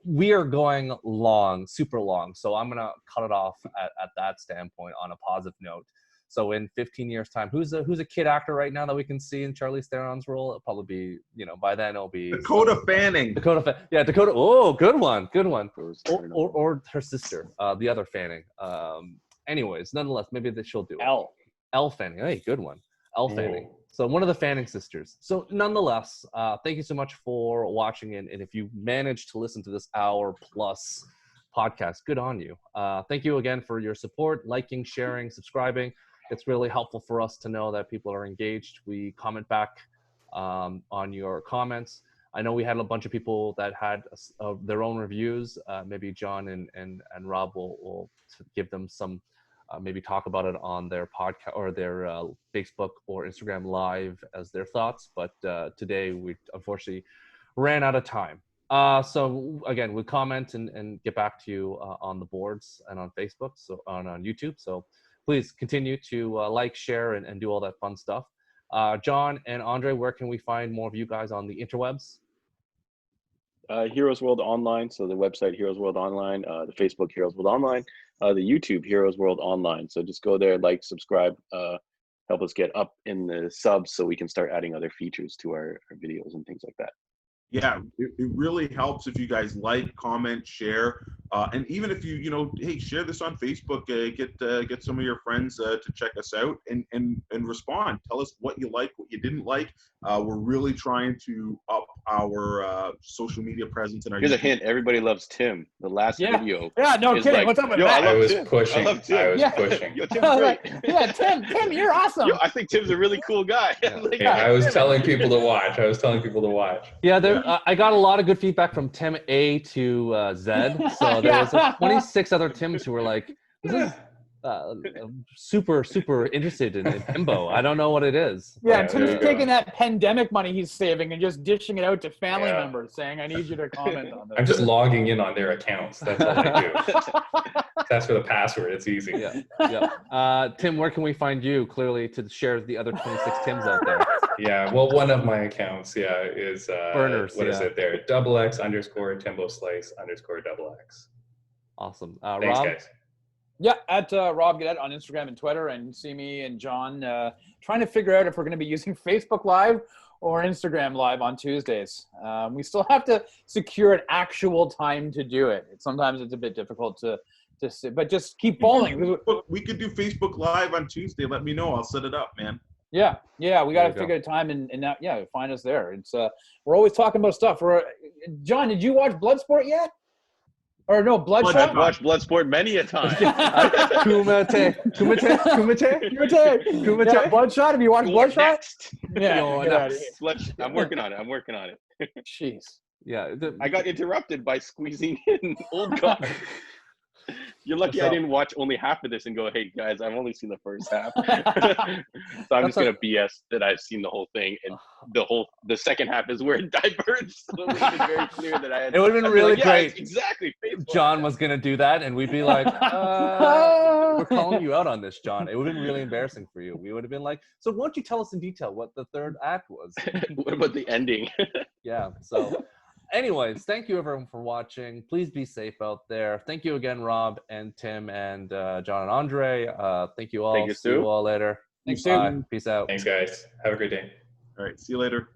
We are going long, super long. So I'm gonna cut it off at that standpoint on a positive note. So in 15 years' time, who's a kid actor right now that we can see in Charlize Theron's role? It'll probably be, by then it'll be Dakota Fanning. Dakota. Oh, good one. Or her sister, the other Fanning. Anyways, nonetheless, maybe she'll do it. Elle Fanning. Hey, good one. Elle Fanning. So one of the Fanning sisters. So nonetheless, thank you so much for watching. And if you managed to listen to this hour plus podcast, good on you. Thank you again for your support, liking, sharing, subscribing. It's really helpful for us to know that people are engaged. We comment back on your comments. I know we had a bunch of people that had their own reviews. Maybe John and Rob will give them some, maybe talk about it on their podcast or their Facebook or Instagram Live as their thoughts. But today we unfortunately ran out of time. So again, we comment and get back to you on the boards and on Facebook, so on YouTube. So please continue to like, share, and do all that fun stuff. John and Andre, where can we find more of you guys on the interwebs? Heroes World Online. So the website Heroes World Online, the Facebook Heroes World Online, the YouTube Heroes World Online. So just go there, like, subscribe, help us get up in the subs so we can start adding other features to our videos and things like that. Yeah, it really helps if you guys like, comment, share, and even if you hey, share this on Facebook. Get some of your friends to check us out and respond. Tell us what you like, what you didn't like. We're really trying to up our social media presence. And here's a hint: everybody loves Tim. The last video. Yeah, no kidding. Like, What's up with that? I was pushing. Yo, Tim's great. Yeah, Tim, you're awesome. Yo, I think Tim's a really cool guy. I was telling people to watch. Yeah, I got a lot of good feedback from Tim A to Z. So there was 26 other Tims who were like, "This is super interested in Timbo." I don't know what it is. Yeah, Tim's taking that pandemic money he's saving and just dishing it out to family members, saying, "I need you to comment on this." I'm just logging in on their accounts. That's all I do. That's for the password. It's easy. Yeah. Tim, where can we find you? Clearly, to share the other 26 Tims out there. Yeah, well, one of my accounts, is Burners. What is it there? XX_Timbo_Slice_XX. Awesome. Thanks, Rob? guys. Yeah, at Rob Gadet on Instagram and Twitter, and see me and John trying to figure out if we're going to be using Facebook Live or Instagram Live on Tuesdays. We still have to secure an actual time to do it. Sometimes it's a bit difficult to see, but just keep following. We could do Facebook Live on Tuesday. Let me know. I'll set it up, man. Yeah, we got to figure a time and now, find us there. It's we're always talking about stuff. John, did you watch Bloodsport yet? Or no, Bloodshot? I've watched Bloodsport many a time. Kumite. Yeah, Bloodshot. Have you watched Bloodshot? Next. Yeah. I'm working on it. Jeez. Yeah. I got interrupted by squeezing in old guy. You're lucky I didn't watch only half of this and go, "Hey guys, I've only seen the first half." So I'm just gonna BS that I've seen the whole thing, and the second half is where it diverts. So it would have been very clear that I had. It would have been really great. Exactly. John was gonna do that, and we'd be like, "We're calling you out on this, John." It would have been really embarrassing for you. We would have been like, "So, why don't you tell us in detail what the third act was?" What about the ending? Yeah. So. Anyways, thank you everyone for watching. Please be safe out there. Thank you again, Rob and Tim and John and Andre. Thank you all. Thank you, See you all later. Thanks, Bye. Peace out. Thanks, guys. Have a great day. All right. See you later.